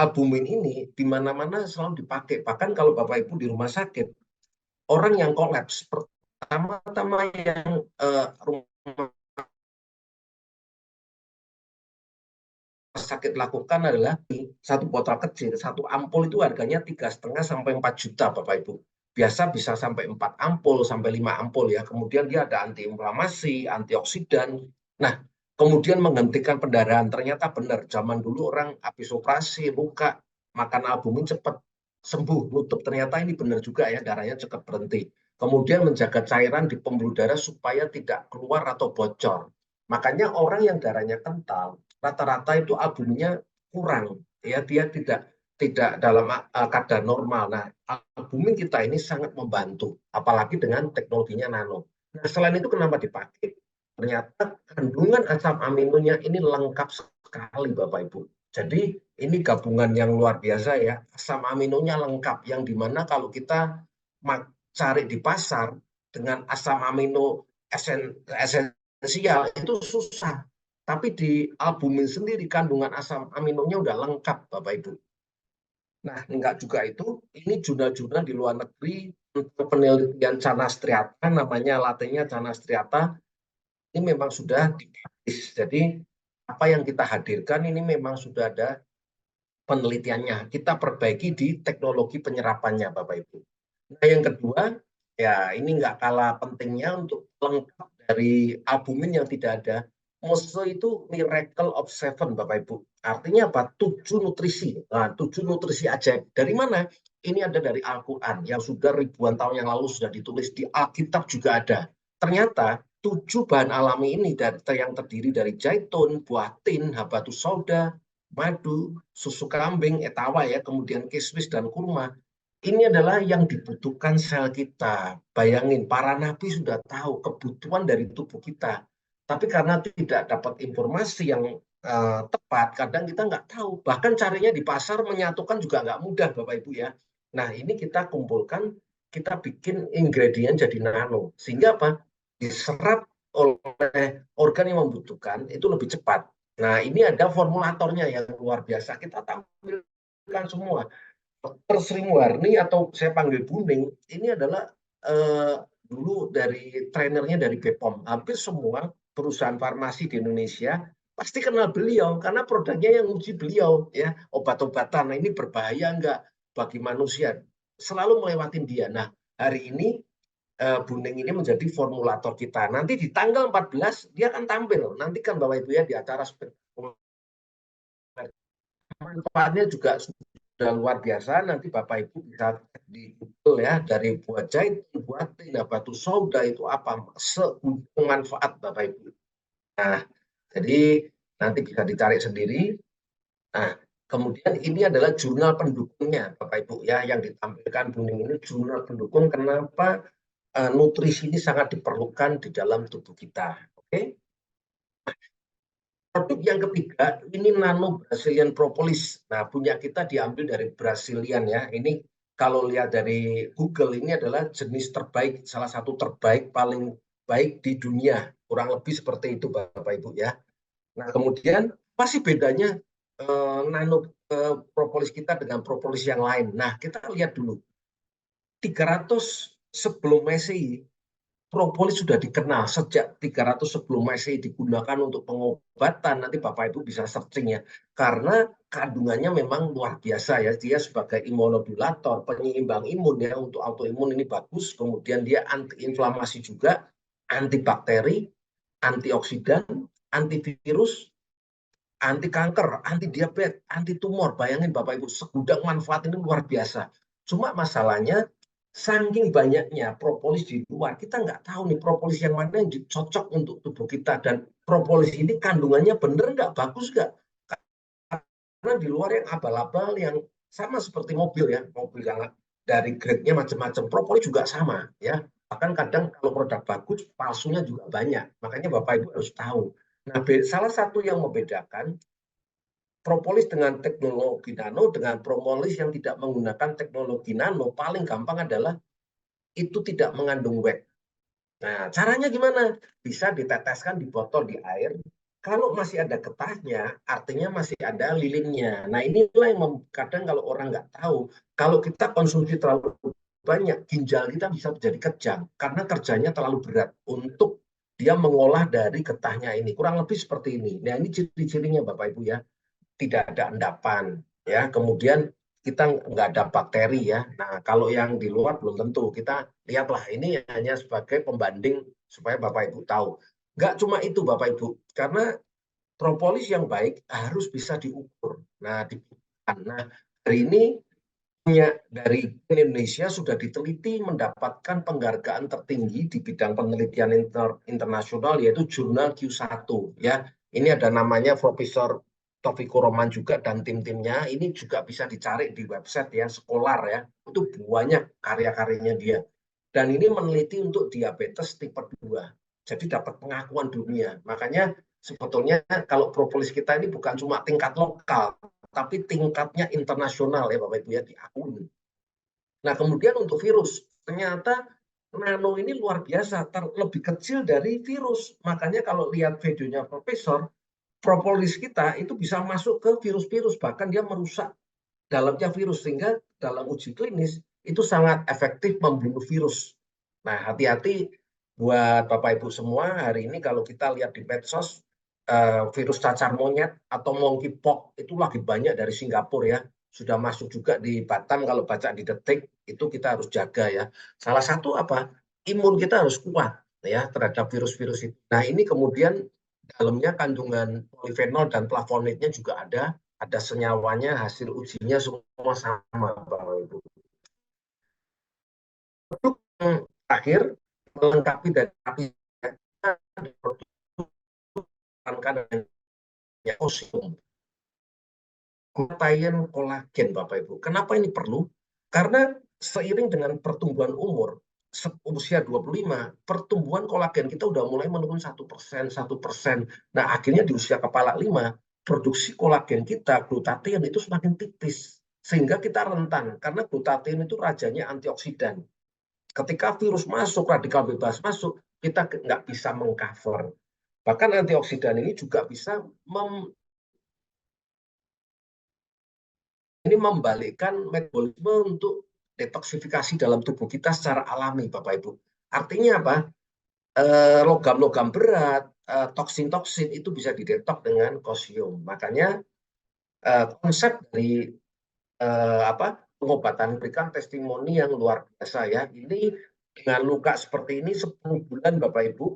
albumin ini di mana-mana selalu dipakai. Bahkan kalau Bapak Ibu di rumah sakit, orang yang kolaps pertama-tama yang rumah sakit lakukan adalah satu botol kecil, satu ampul itu harganya 3,5 sampai 4 juta Bapak Ibu. Biasa bisa sampai 4 ampul sampai 5 ampul ya. Kemudian dia ada antiinflamasi, antioksidan. Nah, kemudian menghentikan pendarahan. Ternyata benar, zaman dulu orang habis operasi luka makan albumin cepat sembuh, nutup. Ternyata ini benar juga ya, darahnya cepat berhenti. Kemudian menjaga cairan di pembuluh darah supaya tidak keluar atau bocor. Makanya orang yang darahnya kental rata-rata itu albuminnya kurang ya, dia tidak dalam kadar normal. Nah, albumin kita ini sangat membantu apalagi dengan teknologinya nano. Nah, selain itu kenapa dipakai? Ternyata kandungan asam aminonya ini lengkap sekali Bapak Ibu. Jadi ini gabungan yang luar biasa ya. Asam aminonya lengkap yang dimana kalau kita cari di pasar dengan asam amino esensial itu susah. Tapi di albumin sendiri kandungan asam aminonya udah lengkap Bapak Ibu. Nah, enggak juga itu, ini jurnal-jurnal di luar negeri untuk penelitian Canas striata, namanya latenya Canas striata, ini memang sudah dipublish. Jadi apa yang kita hadirkan ini memang sudah ada penelitiannya. Kita perbaiki di teknologi penyerapannya Bapak Ibu. Nah, yang kedua, ya ini enggak kalah pentingnya untuk lengkap dari albumin yang tidak ada. MOSE itu miracle of 7 Bapak Ibu. Artinya apa? 7 nutrisi. Nah, 7 nutrisi ajaib. Dari mana? Ini ada dari Al-Quran yang sudah ribuan tahun yang lalu sudah ditulis. Di Alkitab juga ada. Ternyata 7 bahan alami ini yang terdiri dari zaitun, buah tin, habatus sauda, madu, susu kambing, etawa ya, kemudian kismis dan kurma. Ini adalah yang dibutuhkan sel kita. Bayangin, para nabi sudah tahu kebutuhan dari tubuh kita. Tapi karena tidak dapat informasi yang tepat, kadang kita nggak tahu. Bahkan carinya di pasar menyatukan juga nggak mudah, Bapak Ibu ya. Nah, ini kita kumpulkan, kita bikin ingredient jadi nano. Sehingga apa? Diserap oleh organ yang membutuhkan, itu lebih cepat. Nah, ini ada formulatornya yang luar biasa. Kita tampilkan semua. Dr. Sri Muarni atau saya panggil Buning, ini adalah dulu dari trainernya dari BPOM. Hampir semua perusahaan farmasi di Indonesia pasti kenal beliau karena produknya yang uji beliau ya, obat-obatan. Nah, ini berbahaya enggak bagi manusia? Selalu melewatin dia. Nah, hari ini Buning ini menjadi formulator kita. Nanti di tanggal 14 dia akan tampil. Nanti kan Bapak Ibu ya di acara manfaatnya juga sudah luar biasa. Nanti Bapak Ibu bisa di Google ya, dari buah zaitun, buah tin, batu sauda itu apa, semanfaat Bapak Ibu. Nah, jadi nanti bisa dicari sendiri. Nah, kemudian ini adalah jurnal pendukungnya Bapak Ibu ya, yang ditampilkan Buning ini jurnal pendukung kenapa nutrisi ini sangat diperlukan di dalam tubuh kita. Oke. Produk yang ketiga, ini Nano Brazilian Propolis. Nah, punya kita diambil dari Brazilian ya. Ini kalau lihat dari Google, ini adalah jenis terbaik, salah satu terbaik, paling baik di dunia. Kurang lebih seperti itu Bapak Ibu ya. Nah, kemudian apa sih bedanya Nano Propolis kita dengan propolis yang lain? Nah, kita lihat dulu. 300 sebelum Masehi, propolis sudah dikenal sejak 300 sebelum Masehi, digunakan untuk pengobatan. Nanti Bapak Ibu bisa searching ya. Karena kandungannya memang luar biasa ya. Dia sebagai imunomodulator, penyeimbang imun ya, untuk autoimun ini bagus. Kemudian dia antiinflamasi juga, antibakteri, antioksidan, antivirus, anti kanker, anti diabetes, anti tumor. Bayangin Bapak Ibu, segudang manfaat ini luar biasa. Cuma masalahnya saking banyaknya propolis di luar, kita nggak tahu nih propolis yang mana yang cocok untuk tubuh kita. Dan propolis ini kandungannya bener nggak, bagus nggak? Karena di luar yang abal-abal, yang sama seperti mobil ya, mobil yang dari grade-nya macam-macam, propolis juga sama ya. Bahkan kadang kalau produk bagus, palsunya juga banyak. Makanya Bapak Ibu harus tahu. Nah, salah satu yang membedakan propolis dengan teknologi nano dengan propolis yang tidak menggunakan teknologi nano, paling gampang adalah itu tidak mengandung WEC. Nah, caranya gimana? Bisa diteteskan di botol di air. Kalau masih ada getahnya, artinya masih ada lilinnya. Nah, inilah yang kadang kalau orang nggak tahu, kalau kita konsumsi terlalu banyak, ginjal kita bisa menjadi kejang karena kerjanya terlalu berat untuk dia mengolah dari getahnya ini. Kurang lebih seperti ini. Nah, ini ciri-cirinya Bapak Ibu ya. Tidak ada endapan ya, kemudian kita nggak ada bakteri ya. Nah, kalau yang di luar belum tentu. Kita lihatlah, ini hanya sebagai pembanding supaya Bapak Ibu tahu. Nggak cuma itu Bapak Ibu, karena propolis yang baik harus bisa diukur. Nah, hari ini punya dari Indonesia sudah diteliti mendapatkan penghargaan tertinggi di bidang penelitian internasional, yaitu jurnal Q1 ya. Ini ada namanya Profesor Taufikur Roman juga dan tim-timnya. Ini juga bisa dicari di website ya, Scholar ya. Itu banyak karya-karyanya dia. Dan ini meneliti untuk diabetes tipe 2. Jadi dapat pengakuan dunia. Makanya sebetulnya kalau propolis kita ini bukan cuma tingkat lokal, tapi tingkatnya internasional ya Bapak Ibu ya, diakui. Nah, kemudian untuk virus, ternyata nano ini luar biasa, lebih kecil dari virus. Makanya kalau lihat videonya Profesor, propolis kita itu bisa masuk ke virus-virus, bahkan dia merusak dalamnya virus, sehingga dalam uji klinis itu sangat efektif membunuh virus. Nah, hati-hati buat Bapak Ibu semua, hari ini kalau kita lihat di medsos, virus cacar monyet atau monkeypox itu lagi banyak dari Singapura ya. Sudah masuk juga di Batam, kalau baca di Detik, itu kita harus jaga ya. Salah satu apa? Imun kita harus kuat ya terhadap virus-virus itu. Nah, ini kemudian dalamnya kandungan polifenol dan flavonoidnya juga ada senyawanya, hasil ujinya semua sama Bapak Ibu. Produk yang terakhir melengkapi dari osium, glutathione kolagen Bapak Ibu. Kenapa ini perlu? Karena seiring dengan pertumbuhan umur, usia 25, pertumbuhan kolagen kita udah mulai menurun 1%, 1%. Nah, akhirnya di usia kepala 5, produksi kolagen kita, glutathione itu semakin tipis. Sehingga kita rentan, karena glutathione itu rajanya antioksidan. Ketika virus masuk, radikal bebas masuk, kita nggak bisa mengcover. Bahkan antioksidan ini juga bisa membalikkan metabolisme untuk detoksifikasi dalam tubuh kita secara alami, Bapak Ibu. Artinya apa? Logam-logam berat, toksin-toksin itu bisa didetok dengan kalsium. Makanya konsep dari pengobatan berikan testimoni yang luar biasa ya. Ini dengan luka seperti ini 10 bulan Bapak Ibu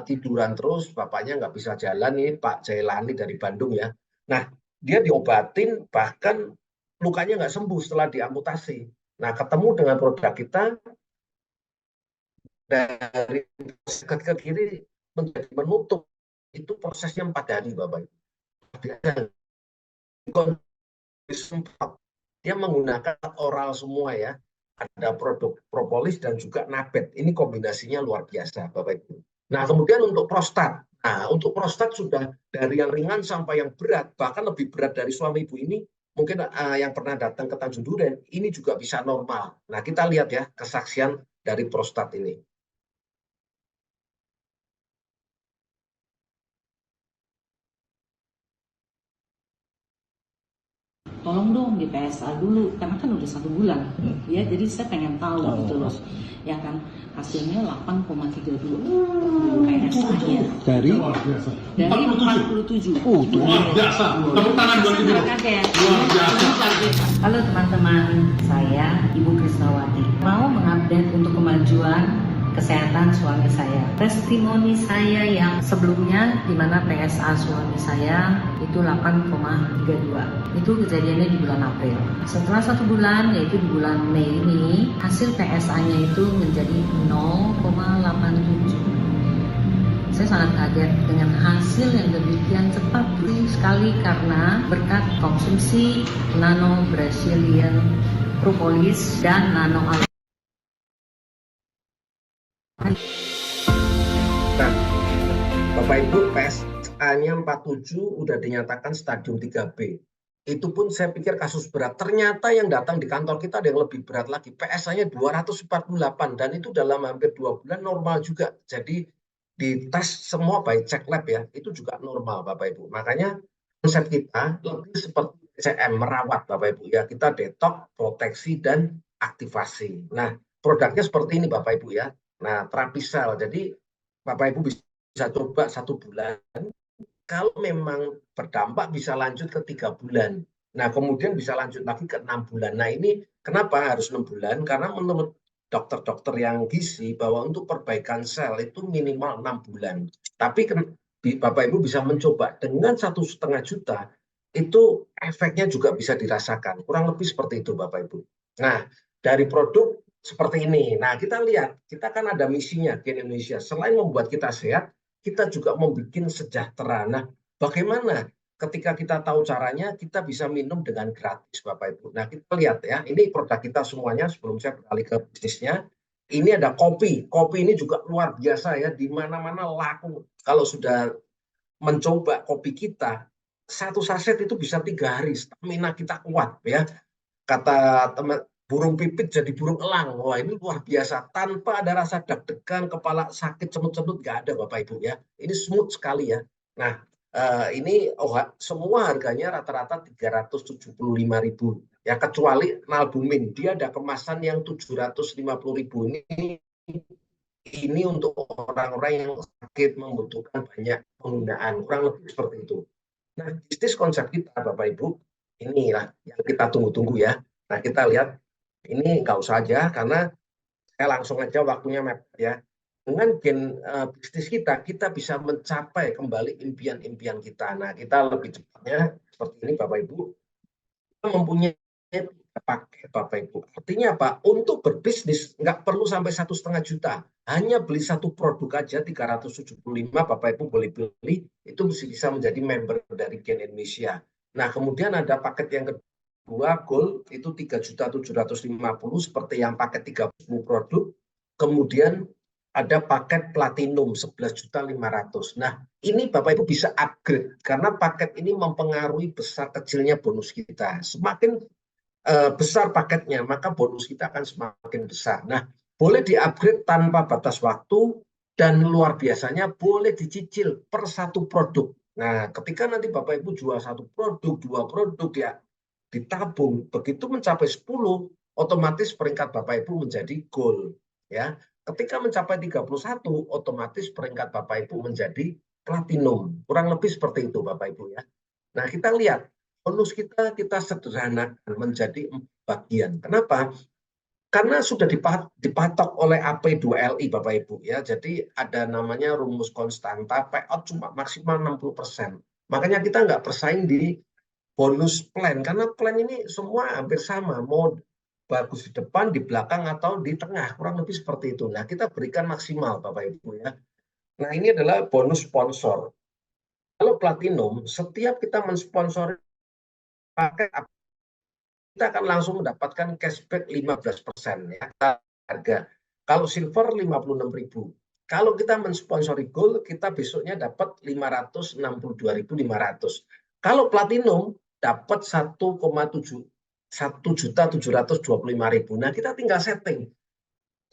tiduran terus, bapaknya nggak bisa jalan nih, Pak Jailani dari Bandung ya. Nah, dia diobatin bahkan lukanya nggak sembuh setelah diamputasi. Nah, ketemu dengan produk kita dari ke kiri menjadi menutup, itu prosesnya 4 hari Bapak Ibu. Dia menggunakan oral semua ya. Ada produk propolis dan juga nabet. Ini kombinasinya luar biasa Bapak Ibu. Nah, kemudian untuk prostat. Nah, untuk prostat sudah dari yang ringan sampai yang berat, bahkan lebih berat dari suami ibu ini, mungkin yang pernah datang ke Tanjung Duren, ini juga bisa normal. Nah, kita lihat ya kesaksian dari prostat ini. Tolong dong di PSA dulu, karena kan udah 1 bulan, ya jadi saya pengen tahu gitu loh, ya kan hasilnya 8,32 PSA-nya Dari 47. luar biasa. Tepuk tangan buat Ibu. Luar biasa. Halo teman-teman, saya Ibu Krisnawati, mau mengupdate untuk kemajuan kesehatan suami saya. Testimoni saya yang sebelumnya di mana PSA suami saya itu 8,32. Itu kejadiannya di bulan April. Setelah 1 bulan, yaitu di bulan Mei ini, hasil PSA-nya itu menjadi 0,87. Saya sangat kaget dengan hasil yang demikian cepat sekali karena berkat konsumsi Nano Brazilian Propolis dan Nano Bapak Ibu, PSA-nya 47 udah dinyatakan stadium 3B. Itu pun saya pikir kasus berat. Ternyata yang datang di kantor kita ada yang lebih berat lagi. PSA-nya 248 dan itu dalam hampir 2 bulan normal juga. Jadi di tes semua by check lab ya, itu juga normal Bapak Ibu. Makanya konsep kita lebih seperti CM, merawat Bapak Ibu ya. Kita detok, proteksi dan aktivasi. Nah, produknya seperti ini Bapak Ibu ya. Nah, terapi sel. Jadi Bapak Ibu bisa coba 1 bulan. Kalau memang berdampak bisa lanjut ke 3 bulan. Nah, kemudian bisa lanjut lagi ke 6 bulan. Nah, ini kenapa harus 6 bulan? Karena menurut dokter-dokter yang gizi bahwa untuk perbaikan sel itu minimal 6 bulan. Tapi Bapak Ibu bisa mencoba dengan 1,5 juta, itu efeknya juga bisa dirasakan. Kurang lebih seperti itu Bapak Ibu. Nah, dari produk seperti ini. Nah, kita lihat, kita kan ada misinya di Indonesia. Selain membuat kita sehat, kita juga membuat sejahtera. Nah, bagaimana ketika kita tahu caranya, kita bisa minum dengan gratis, Bapak Ibu. Nah, kita lihat ya, ini produk kita semuanya sebelum saya beralih ke bisnisnya. Ini ada kopi. Kopi ini juga luar biasa ya, di mana-mana laku. Kalau sudah mencoba kopi kita, 1 saset itu bisa 3 hari. Stamina kita kuat ya. Kata teman, burung pipit jadi burung elang. Wah, ini luar biasa. Tanpa ada rasa deg-degan, kepala sakit, cemut-cemut, nggak ada Bapak Ibu ya. Ini smooth sekali ya. Nah, ini semua harganya rata-rata 375.000 ya, kecuali Nalbumin. Dia ada kemasan yang 750.000. Ini untuk orang-orang yang sakit membutuhkan banyak penggunaan. Kurang lebih seperti itu. Nah, bisnis konsep kita Bapak Ibu, inilah yang kita tunggu-tunggu ya. Nah, kita lihat. Ini nggak usah aja karena saya langsung aja waktunya mepet ya. Dengan bisnis kita bisa mencapai kembali impian-impian kita. Nah, kita lebih cepatnya seperti ini Bapak Ibu. Kita mempunyai paket Bapak Ibu. Artinya apa? Untuk berbisnis nggak perlu sampai 1,5 juta. Hanya beli 1 produk aja 375 Bapak Ibu boleh beli. Itu bisa menjadi member dari Gen Indonesia. Nah, kemudian ada paket yang kedua. 2 gold itu 3.750.000 seperti yang paket 30 produk. Kemudian ada paket platinum 11.500.000. Nah, ini Bapak Ibu bisa upgrade karena paket ini mempengaruhi besar kecilnya bonus kita. Semakin besar paketnya, maka bonus kita akan semakin besar. Nah, boleh di-upgrade tanpa batas waktu dan luar biasanya boleh dicicil per satu produk. Nah, ketika nanti Bapak Ibu jual satu produk, 2 produk ya ditabung, begitu mencapai 10, otomatis peringkat Bapak Ibu menjadi gold ya. Ketika mencapai 31, otomatis peringkat Bapak Ibu menjadi platinum. Kurang lebih seperti itu Bapak Ibu ya. Nah, kita lihat bonus kita sederhanakan menjadi 4 bagian. Kenapa? Karena sudah dipatok oleh AP2LI Bapak Ibu ya. Jadi ada namanya rumus konstanta, payout cuma maksimal 60%. Makanya kita nggak bersaing di bonus plan karena plan ini semua hampir sama, mau bagus di depan, di belakang atau di tengah, kurang lebih seperti itu. Nah, kita berikan maksimal Bapak Ibu ya. Nah, ini adalah bonus sponsor. Kalau platinum, setiap kita mensponsori paket, kita akan langsung mendapatkan cashback 15% ya harga. Kalau silver 56.000. Kalau kita mensponsori gold, kita besoknya dapat 562.500. Kalau platinum dapat 1.725.000. Nah, kita tinggal setting.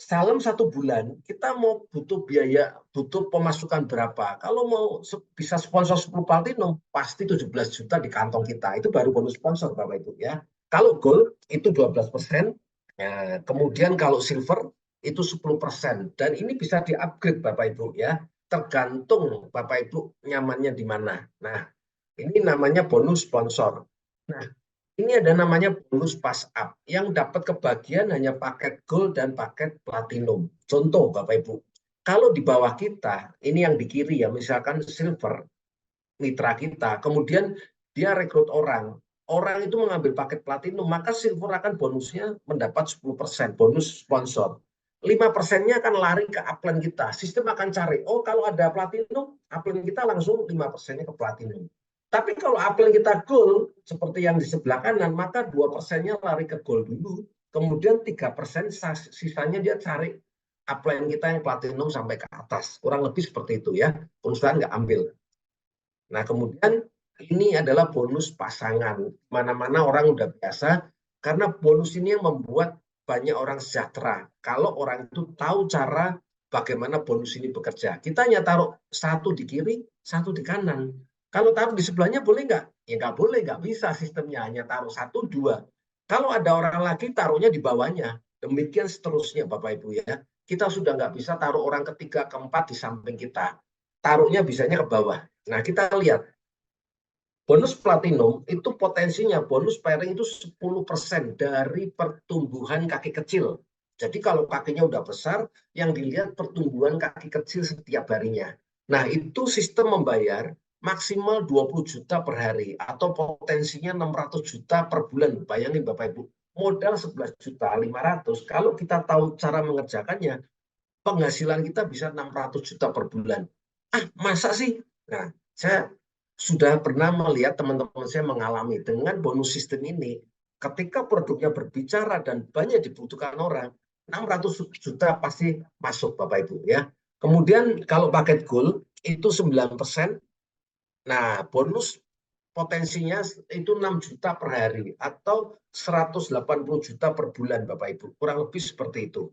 Dalam 1 bulan kita mau butuh biaya, butuh pemasukan berapa. Kalau mau bisa sponsor 10 platinum, pasti 17 juta di kantong kita. Itu baru bonus sponsor Bapak Ibu ya. Kalau gold itu 12%. Nah, kemudian kalau silver itu 10%. Dan ini bisa di-upgrade Bapak Ibu ya. Tergantung Bapak Ibu nyamannya di mana. Nah, ini namanya bonus sponsor. Nah, ini ada namanya bonus pass up yang dapat kebagian hanya paket gold dan paket platinum. Contoh Bapak Ibu, kalau di bawah kita, ini yang di kiri ya, misalkan silver, mitra kita, kemudian dia rekrut orang itu mengambil paket platinum, maka silver akan bonusnya mendapat 10% bonus sponsor. 5%-nya akan lari ke upline kita. Sistem akan cari, oh kalau ada platinum, upline kita langsung 5%-nya ke platinum. Tapi kalau upline kita gold, seperti yang di sebelah kanan, maka 2%-nya lari ke gold dulu. Kemudian 3% sisanya dia cari upline kita yang platinum sampai ke atas. Kurang lebih seperti itu ya. Perusahaan nggak ambil. Nah, kemudian ini adalah bonus pasangan. Mana-mana orang udah biasa, karena bonus ini yang membuat banyak orang sejahtera. Kalau orang itu tahu cara bagaimana bonus ini bekerja. Kita hanya taruh satu di kiri, satu di kanan. Kalau taruh di sebelahnya boleh nggak? Ya nggak boleh, nggak bisa sistemnya. Hanya taruh 1, 2. Kalau ada orang lagi, taruhnya di bawahnya. Demikian seterusnya Bapak Ibu ya. Kita sudah nggak bisa taruh orang ketiga, keempat di samping kita. Taruhnya bisanya ke bawah. Nah, kita lihat. Bonus platinum itu potensinya, bonus pairing itu 10% dari pertumbuhan kaki kecil. Jadi kalau kakinya udah besar, yang dilihat pertumbuhan kaki kecil setiap harinya. Nah, itu sistem membayar maksimal 20 juta per hari atau potensinya 600 juta per bulan. Bayangin Bapak Ibu, modal 11.500.000. Kalau kita tahu cara mengerjakannya, penghasilan kita bisa 600 juta per bulan. Ah, masa sih? Nah, saya sudah pernah melihat teman-teman saya mengalami dengan bonus sistem ini. Ketika produknya berbicara dan banyak dibutuhkan orang, 600 juta pasti masuk Bapak Ibu ya. Kemudian kalau paket gold itu 9%. Nah, bonus potensinya itu 6 juta per hari atau 180 juta per bulan Bapak Ibu. Kurang lebih seperti itu.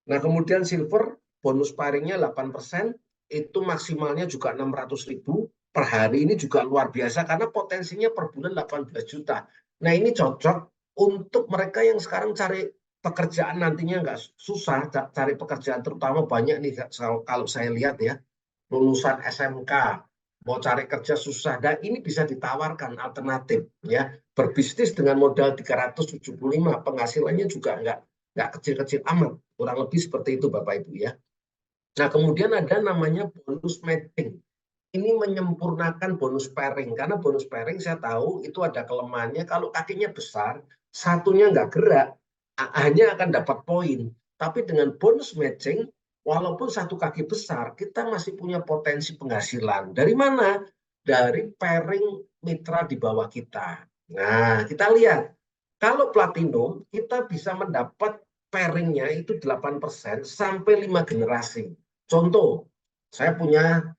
Nah, kemudian silver bonus pairingnya 8%, itu maksimalnya juga 600.000 per hari. Ini juga luar biasa karena potensinya per bulan 18 juta. Nah, ini cocok untuk mereka yang sekarang cari pekerjaan nantinya nggak susah, cari pekerjaan terutama banyak nih kalau saya lihat ya, lulusan SMK, mau cari kerja susah, dan ini bisa ditawarkan alternatif ya. Berbisnis dengan modal 375, penghasilannya juga nggak kecil-kecil amat, kurang lebih seperti itu Bapak Ibu ya. Nah, kemudian ada namanya bonus matching. Ini menyempurnakan bonus pairing, karena bonus pairing saya tahu itu ada kelemahannya, kalau kakinya besar, satunya nggak gerak, hanya akan dapat poin. Tapi dengan bonus matching, walaupun satu kaki besar, kita masih punya potensi penghasilan. Dari mana? Dari pairing mitra di bawah kita. Nah, kita lihat. Kalau platinum, kita bisa mendapat pairingnya itu 8% sampai 5 generasi. Contoh, saya punya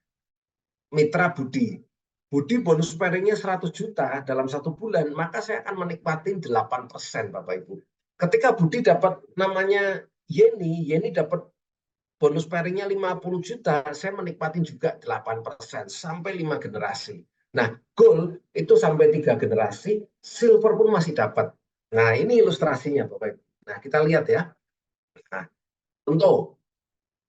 mitra Budi. Budi bonus pairingnya 100 juta dalam 1 bulan, maka saya akan menikmati 8%, Bapak Ibu. Ketika Budi dapat namanya Yeni dapat bonus pairingnya 50 juta, saya menikmati juga 8% sampai 5 generasi. Nah, gold itu sampai 3 generasi, silver pun masih dapat. Nah, ini ilustrasinya, Bapak Ibu. Nah, kita lihat ya. Nah, contoh.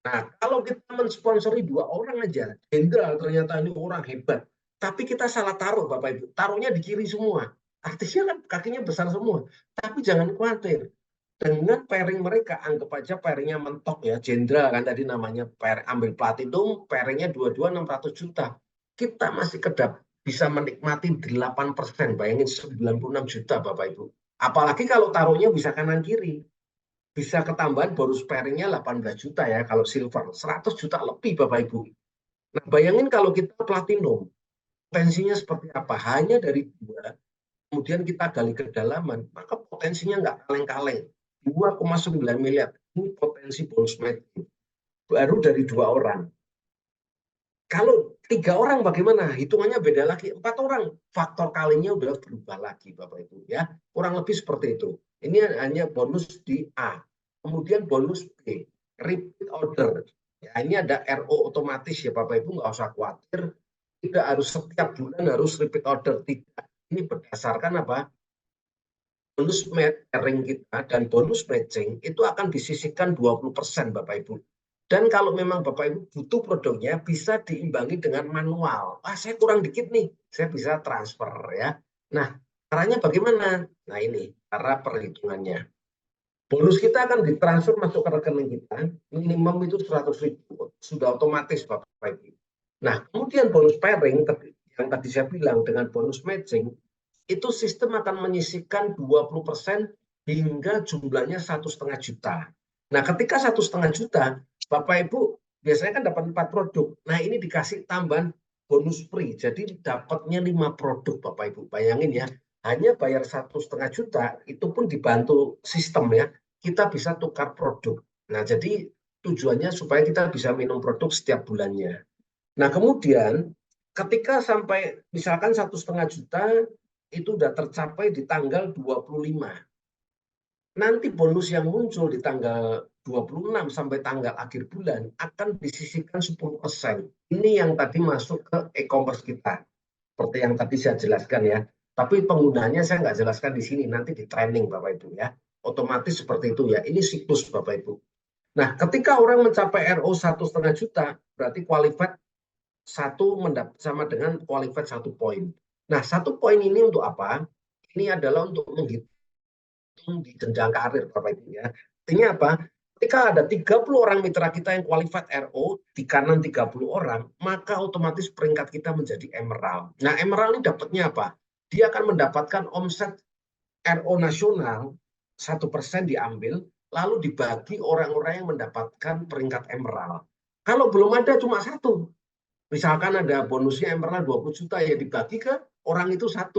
Nah, kalau kita mensponsori 2 orang aja, jenderal ternyata ini orang hebat. Tapi kita salah taruh, Bapak Ibu. Taruhnya di kiri semua. Artinya kan kakinya besar semua. Tapi jangan khawatir. Dengan pairing mereka, anggap aja pairingnya mentok ya. Jenderal kan tadi namanya ambil platinum, pairingnya 22 600 juta. Kita masih bisa menikmati 8%. Bayangin 96 juta, Bapak Ibu. Apalagi kalau taruhnya bisa kanan kiri. Bisa ketambahan bonus pairingnya 18 juta ya kalau silver. 100 juta lebih, Bapak Ibu. Nah, bayangin kalau kita platinum. Potensinya seperti apa? Hanya dari 2, kemudian kita gali kedalaman, maka potensinya nggak kaleng-kaleng. 2,9 miliar. Ini potensi bonus matching. Baru dari 2 orang. Kalau 3 orang bagaimana? Hitungannya beda lagi. 4 orang, faktor kalinya udah berubah lagi, Bapak Ibu ya. Kurang lebih seperti itu. Ini hanya bonus di A. Kemudian bonus B, repeat order. Ya, ini ada RO otomatis ya Bapak Ibu, nggak usah khawatir. Tidak harus setiap bulan harus repeat order. Tidak. Ini berdasarkan apa? Bonus matching kita dan bonus matching itu akan disisihkan 20% Bapak Ibu. Dan kalau memang Bapak Ibu butuh produknya, bisa diimbangi dengan manual. Saya kurang dikit nih, saya bisa transfer ya. Nah, caranya bagaimana? Nah ini, cara perhitungannya. Bonus kita akan ditransfer masuk ke rekening kita, minimum itu 100.000, sudah otomatis Bapak Ibu. Nah, kemudian bonus pairing, yang tadi saya bilang dengan bonus matching, itu sistem akan menyisihkan 20% hingga jumlahnya 1,5 juta. Nah, ketika 1,5 juta, Bapak Ibu biasanya kan dapat 4 produk. Nah, ini dikasih tambahan bonus free. Jadi dapatnya 5 produk Bapak Ibu. Bayangin ya, hanya bayar 1,5 juta, itu pun dibantu sistem ya. Kita bisa tukar produk. Nah, jadi tujuannya supaya kita bisa minum produk setiap bulannya. Nah, kemudian ketika sampai misalkan 1,5 juta, itu sudah tercapai di tanggal 25. Nanti bonus yang muncul di tanggal 26 sampai tanggal akhir bulan akan disisihkan 10%. Ini yang tadi masuk ke e-commerce kita. Seperti yang tadi saya jelaskan ya. Tapi penggunaannya saya nggak jelaskan di sini. Nanti di training Bapak Ibu ya. Otomatis seperti itu ya. Ini siklus Bapak Ibu. Nah, ketika orang mencapai RO 1,5 juta, berarti qualified 1 sama dengan qualified 1 poin. Nah, 1 poin ini untuk apa? Ini adalah untuk menghitung di jenjang karir, Bapak Ibu ya. Artinya apa? Ketika ada 30 orang mitra kita yang qualified RO, di kanan 30 orang, maka otomatis peringkat kita menjadi emerald. Nah, emerald ini dapatnya apa? Dia akan mendapatkan omset RO nasional, 1% diambil, lalu dibagi orang-orang yang mendapatkan peringkat emerald. Kalau belum ada cuma 1. Misalkan ada bonusnya emerald 20 juta, ya dibagi ke orang itu 1.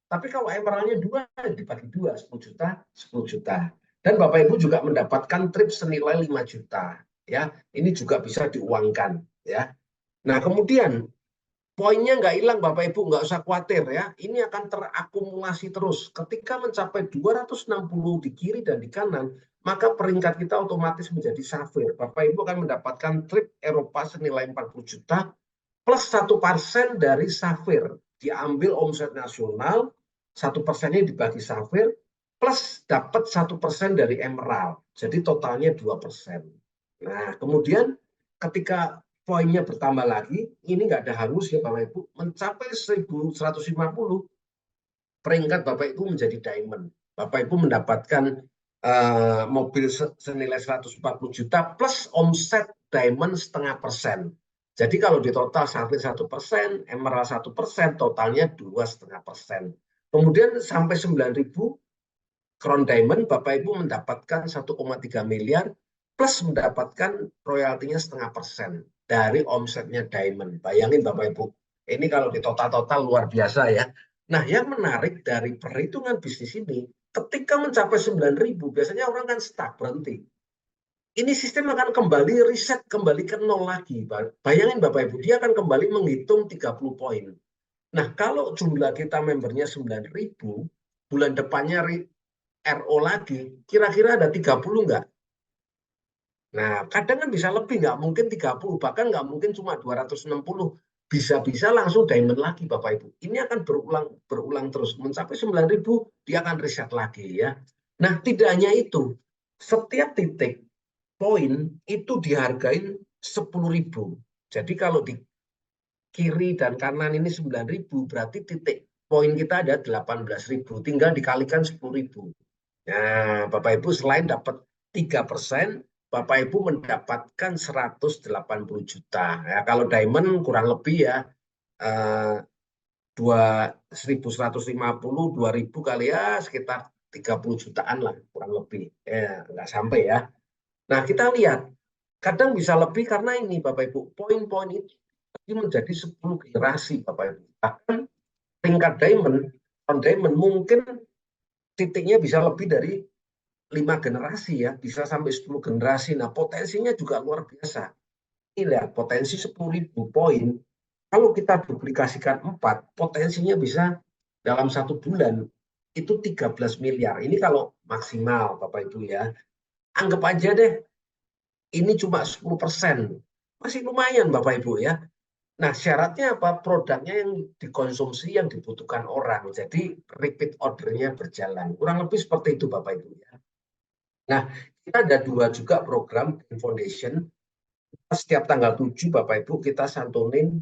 Tapi kalau emeraldnya 2, dibagi 2, 10 juta, 10 juta. Dan Bapak Ibu juga mendapatkan trip senilai 5 juta. Ya, ini juga bisa diuangkan. Ya. Nah, kemudian poinnya nggak hilang Bapak Ibu, nggak usah khawatir ya. Ini akan terakumulasi terus. Ketika mencapai 260 di kiri dan di kanan, maka peringkat kita otomatis menjadi safir. Bapak Ibu akan mendapatkan trip Eropa senilai 40 juta, plus 1% dari safir. Diambil omset nasional, 1%-nya dibagi safir, plus dapat 1% dari emerald. Jadi totalnya 2%. Nah, kemudian ketika poinnya bertambah lagi, ini nggak ada hangus ya Bapak Ibu, mencapai 1.150, peringkat Bapak Ibu menjadi diamond. Bapak Ibu mendapatkan mobil senilai 140 juta plus omset diamond 0,5%. Jadi kalau di total safir 1%, emerald 1%, totalnya 2,5%. Kemudian sampai 9.000 crown diamond, Bapak Ibu mendapatkan 1,3 miliar plus mendapatkan royaltinya 0,5% dari omsetnya diamond. Bayangin Bapak Ibu, ini kalau di total-total luar biasa ya. Nah, yang menarik dari perhitungan bisnis ini, ketika mencapai 9.000 biasanya orang kan stuck, berhenti. Ini sistem akan kembali reset, kembali ke nol lagi. Bayangin Bapak Ibu, dia akan kembali menghitung 30 poin. Nah, kalau jumlah kita membernya 9.000, bulan depannya RO lagi, kira-kira ada 30 nggak? Nah, kadang kan bisa lebih, nggak mungkin 30, bahkan nggak mungkin cuma 260. Bisa-bisa langsung diamond lagi Bapak Ibu. Ini akan berulang terus. Mencapai 9.000, dia akan reset lagi ya. Nah, tidak hanya itu. Setiap titik poin itu dihargain 10.000. Jadi kalau di kiri dan kanan ini 9.000, berarti titik poin kita ada 18.000. Tinggal dikalikan 10.000. Nah, Bapak Ibu selain dapat 3%, Bapak Ibu mendapatkan 180 juta. Ya, kalau diamond kurang lebih ya 1.150, 2.000 kali ya sekitar 30 jutaan lah kurang lebih. Ya, nggak sampai ya. Nah, kita lihat kadang bisa lebih karena ini Bapak Ibu, poin-poin itu menjadi 10 generasi Bapak Ibu. Bahkan tingkat diamond, on diamond mungkin titiknya bisa lebih dari 5 generasi ya, bisa sampai 10 generasi. Nah, potensinya juga luar biasa. Ini lihat, potensi 10.000 poin, kalau kita duplikasikan 4, potensinya bisa dalam 1 bulan itu 13 miliar. Ini kalau maksimal Bapak Ibu ya. Anggap aja deh, ini cuma 10%. Masih lumayan Bapak Ibu ya. Nah, syaratnya apa? Produknya yang dikonsumsi, yang dibutuhkan orang. Jadi, repeat ordernya berjalan. Kurang lebih seperti itu Bapak Ibu ya. Nah, kita ada 2 juga program Foundation. Setiap tanggal 7 Bapak Ibu kita santunin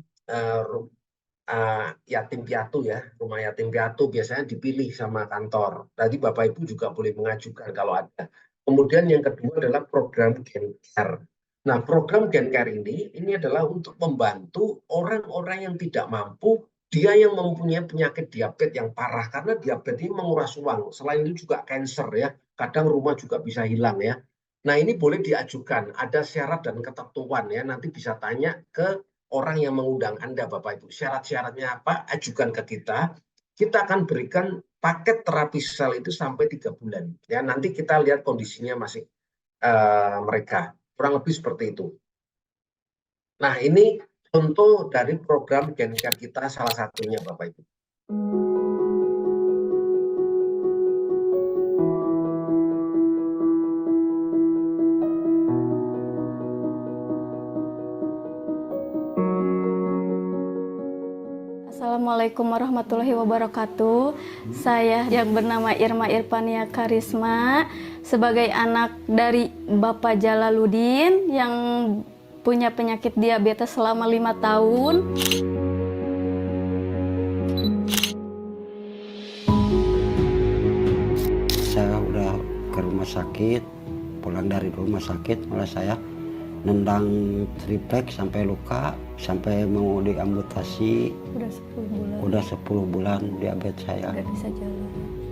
yatim piatu ya, rumah yatim piatu biasanya dipilih sama kantor. Tadi Bapak Ibu juga boleh mengajukan kalau ada. Kemudian yang kedua adalah program GenCare. Nah, program GenCare ini adalah untuk membantu orang-orang yang tidak mampu, dia yang mempunyai penyakit diabetes yang parah, karena diabetes ini menguras uang. Selain itu juga cancer ya, kadang rumah juga bisa hilang ya. Nah, ini boleh diajukan, ada syarat dan ketentuan ya, nanti bisa tanya ke orang yang mengundang Anda Bapak Ibu. Syarat-syaratnya apa? Ajukan ke kita. Kita akan berikan paket terapi sel itu sampai 3 bulan. Ya, nanti kita lihat kondisinya masih mereka. Kurang lebih seperti itu. Nah, ini contoh dari program GenCare kita salah satunya Bapak Ibu. Assalamualaikum warahmatullahi wabarakatuh. Saya yang bernama Irma Irfania Karisma sebagai anak dari Bapak Jalaluddin yang punya penyakit diabetes selama 5 tahun. Saya udah ke rumah sakit, pulang dari rumah sakit malah saya nendang triplek sampai luka, sampai mau diamputasi. Udah 10 bulan diabetes saya.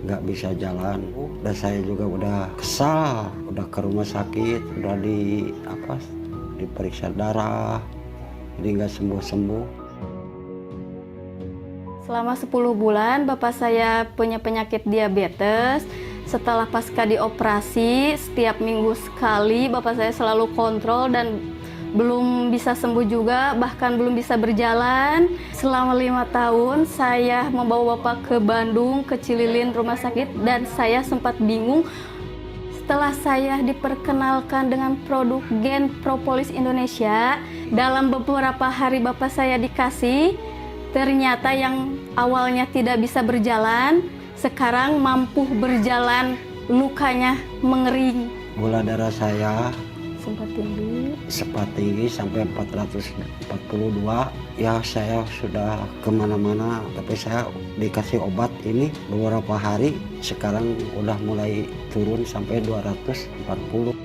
Nggak bisa jalan. Dan saya juga udah kesal, udah ke rumah sakit, udah diperiksa darah, jadi nggak sembuh-sembuh. Selama 10 bulan Bapak saya punya penyakit diabetes. Setelah pasca dioperasi, setiap minggu sekali Bapak saya selalu kontrol dan belum bisa sembuh juga, bahkan belum bisa berjalan. Selama 5 tahun saya membawa Bapak ke Bandung, ke Cililin rumah sakit, dan saya sempat bingung. Setelah saya diperkenalkan dengan produk Gen Propolis Indonesia, dalam beberapa hari Bapak saya dikasih, ternyata yang awalnya tidak bisa berjalan, sekarang mampu berjalan, lukanya mengering. Gula darah saya sempat tinggi sampai 442. Ya, saya sudah kemana-mana, tapi saya dikasih obat ini beberapa hari, sekarang udah mulai turun sampai 240.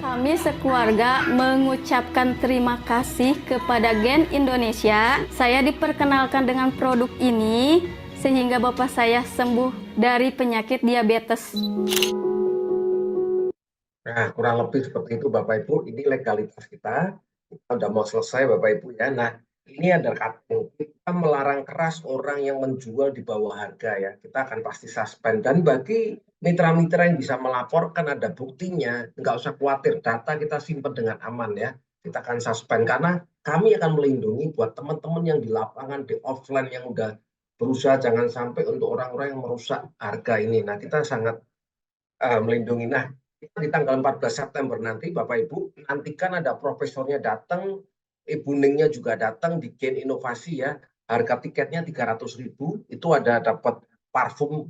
Kami sekeluarga mengucapkan terima kasih kepada Gen Indonesia. Saya diperkenalkan dengan produk ini sehingga Bapak saya sembuh dari penyakit diabetes. Nah, kurang lebih seperti itu Bapak Ibu. Ini legalitas kita. Kita udah mau selesai Bapak Ibu ya. Nah, Ini ada kita melarang keras orang yang menjual di bawah harga ya. Kita akan pasti suspend. Dan bagi mitra-mitra yang bisa melaporkan ada buktinya, nggak usah khawatir, data kita simpan dengan aman ya. Kita akan suspend karena kami akan melindungi buat teman-teman yang di lapangan, di offline yang udah berusaha jangan sampai untuk orang-orang yang merusak harga ini. Nah, kita sangat melindungi. Nah, di tanggal 14 September nanti Bapak Ibu nantikan ada profesornya datang, Ibu Ningnya juga datang di Gen Inovasi ya. Harga tiketnya 300.000, itu ada dapat parfum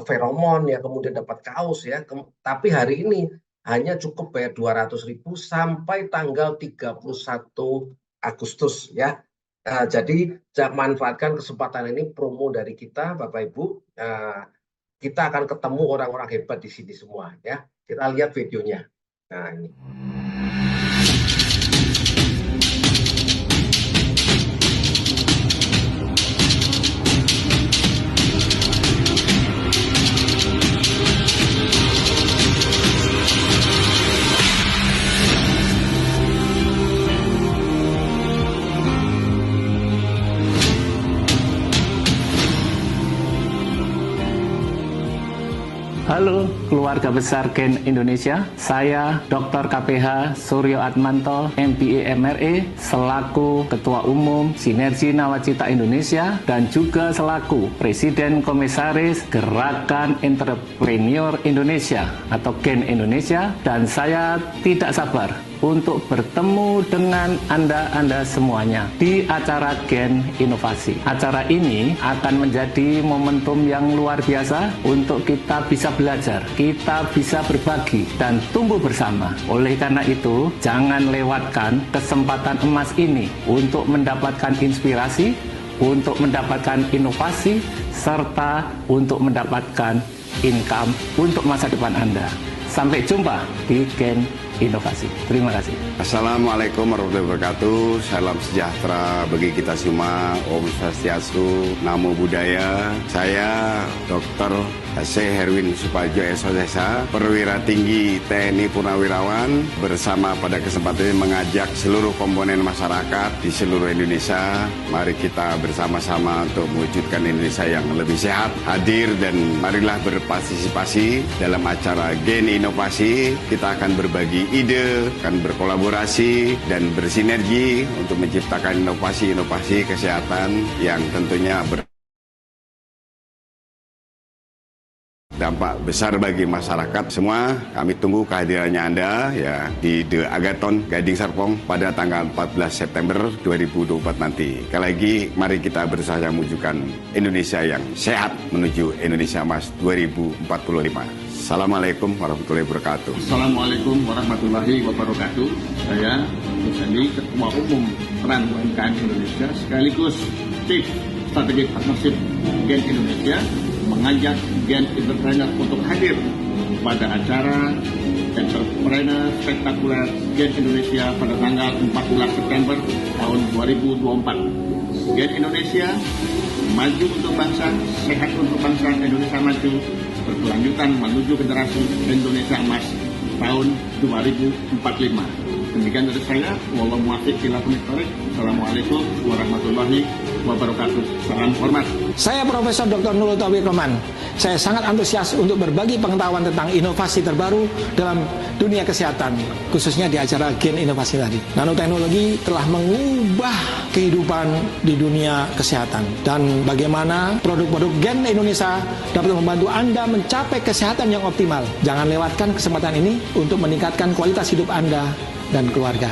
feromon ya, kemudian dapat kaos ya. Tapi hari ini hanya cukup bayar 200.000 sampai tanggal 31 Agustus ya. Jadi manfaatkan kesempatan ini, promo dari kita Bapak Ibu. Kita akan ketemu orang-orang hebat di sini semua ya. Kita lihat videonya. Nah, ini. Halo keluarga besar Gen Indonesia, saya Dr. KPH Suryo Atmanto, MBA MRE, selaku Ketua Umum Sinergi Nawacita Indonesia dan juga selaku Presiden Komisaris Gerakan Entrepreneur Indonesia atau Gen Indonesia, dan saya tidak sabar untuk bertemu dengan Anda semuanya di acara Gen Inovasi. Acara ini akan menjadi momentum yang luar biasa untuk kita bisa belajar, kita bisa berbagi, dan tumbuh bersama. Oleh karena itu, jangan lewatkan kesempatan emas ini untuk mendapatkan inspirasi, untuk mendapatkan inovasi, serta untuk mendapatkan income untuk masa depan Anda. Sampai jumpa di Gen Inovasi. Terima kasih. Assalamualaikum warahmatullahi wabarakatuh. Salam sejahtera bagi kita semua. Om Swastiastu, Namo Buddhaya. Saya Dr. C. Herwin Supajo SOSH, perwira tinggi TNI Purnawirawan, bersama pada kesempatan ini mengajak seluruh komponen masyarakat di seluruh Indonesia. Mari kita bersama-sama untuk mewujudkan Indonesia yang lebih sehat. Hadir dan marilah berpartisipasi dalam acara Gen Inovasi. Kita akan berbagi ide, akan berkolaborasi dan bersinergi untuk menciptakan inovasi-inovasi kesehatan yang tentunya dampak besar bagi masyarakat semua. Kami tunggu kehadirannya Anda ya di The Agathon Gading Serpong pada tanggal 14 September 2024 nanti. Sekali lagi, mari kita berusaha mewujudkan Indonesia yang sehat menuju Indonesia Emas 2045. Assalamualaikum warahmatullahi wabarakatuh. Assalamualaikum warahmatullahi wabarakatuh. Saya Sandi, Ketua Umum Peran UMKM Indonesia sekaligus Chief Strategic Partnership Gen Indonesia, mengajak Gen Entrepreneur untuk hadir pada acara Entrepreneur Spektakuler Gen Indonesia pada tanggal 14 September tahun 2024. Gen Indonesia maju untuk bangsa, sehat untuk bangsa, Indonesia maju, berkelanjutan menuju generasi Indonesia Emas tahun 2045. Demikian dari saya. Wallahu muwaffiq ila aqwamit thoriq. Assalamualaikum warahmatullahi wabarakatuh. Salam hormat. Saya Profesor Dr. Nurul Taufiq Roman. Saya sangat antusias untuk berbagi pengetahuan tentang inovasi terbaru dalam dunia kesehatan, khususnya di acara Gen Inovasi tadi. Nanoteknologi telah mengubah kehidupan di dunia kesehatan, dan bagaimana produk-produk Gen Indonesia dapat membantu Anda mencapai kesehatan yang optimal. Jangan lewatkan kesempatan ini untuk meningkatkan kualitas hidup Anda dan keluarga.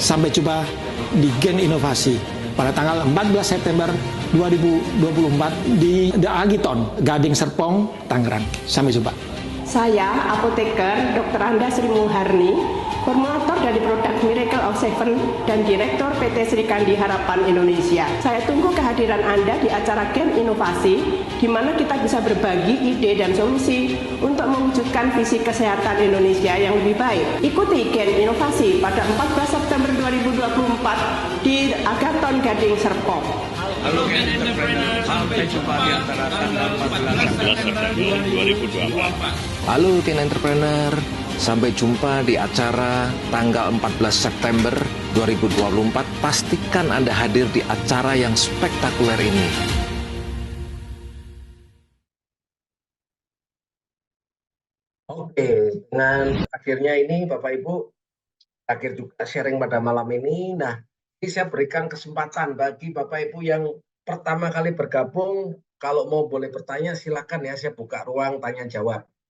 Sampai jumpa di Gen Inovasi pada tanggal 14 September 2024 di The Agathon Gading Serpong, Tangerang. Sampai jumpa. Saya apoteker Dr. Anda Sri Muharni, formulator dari produk Miracle of Seven dan Direktur PT Sri Kandi Harapan Indonesia. Saya tunggu kehadiran Anda di acara Gen Inovasi, di mana kita bisa berbagi ide dan solusi untuk mewujudkan visi kesehatan Indonesia yang lebih baik. Ikuti Gen Inovasi pada 14 September 2024 di Agathon Gading Serpong. Halo Gen Entrepreneur, sampai jumpa di antara tanggal 14 September 2024. Halo Gen Entrepreneur, Sampai jumpa di acara tanggal 14 September 2024. Pastikan Anda hadir di acara yang spektakuler ini. Oke, dengan akhirnya ini Bapak Ibu, akhir juga sharing pada malam ini. Nah, ini saya berikan kesempatan bagi Bapak Ibu yang pertama kali bergabung, kalau mau boleh bertanya silakan ya, saya buka ruang tanya jawab.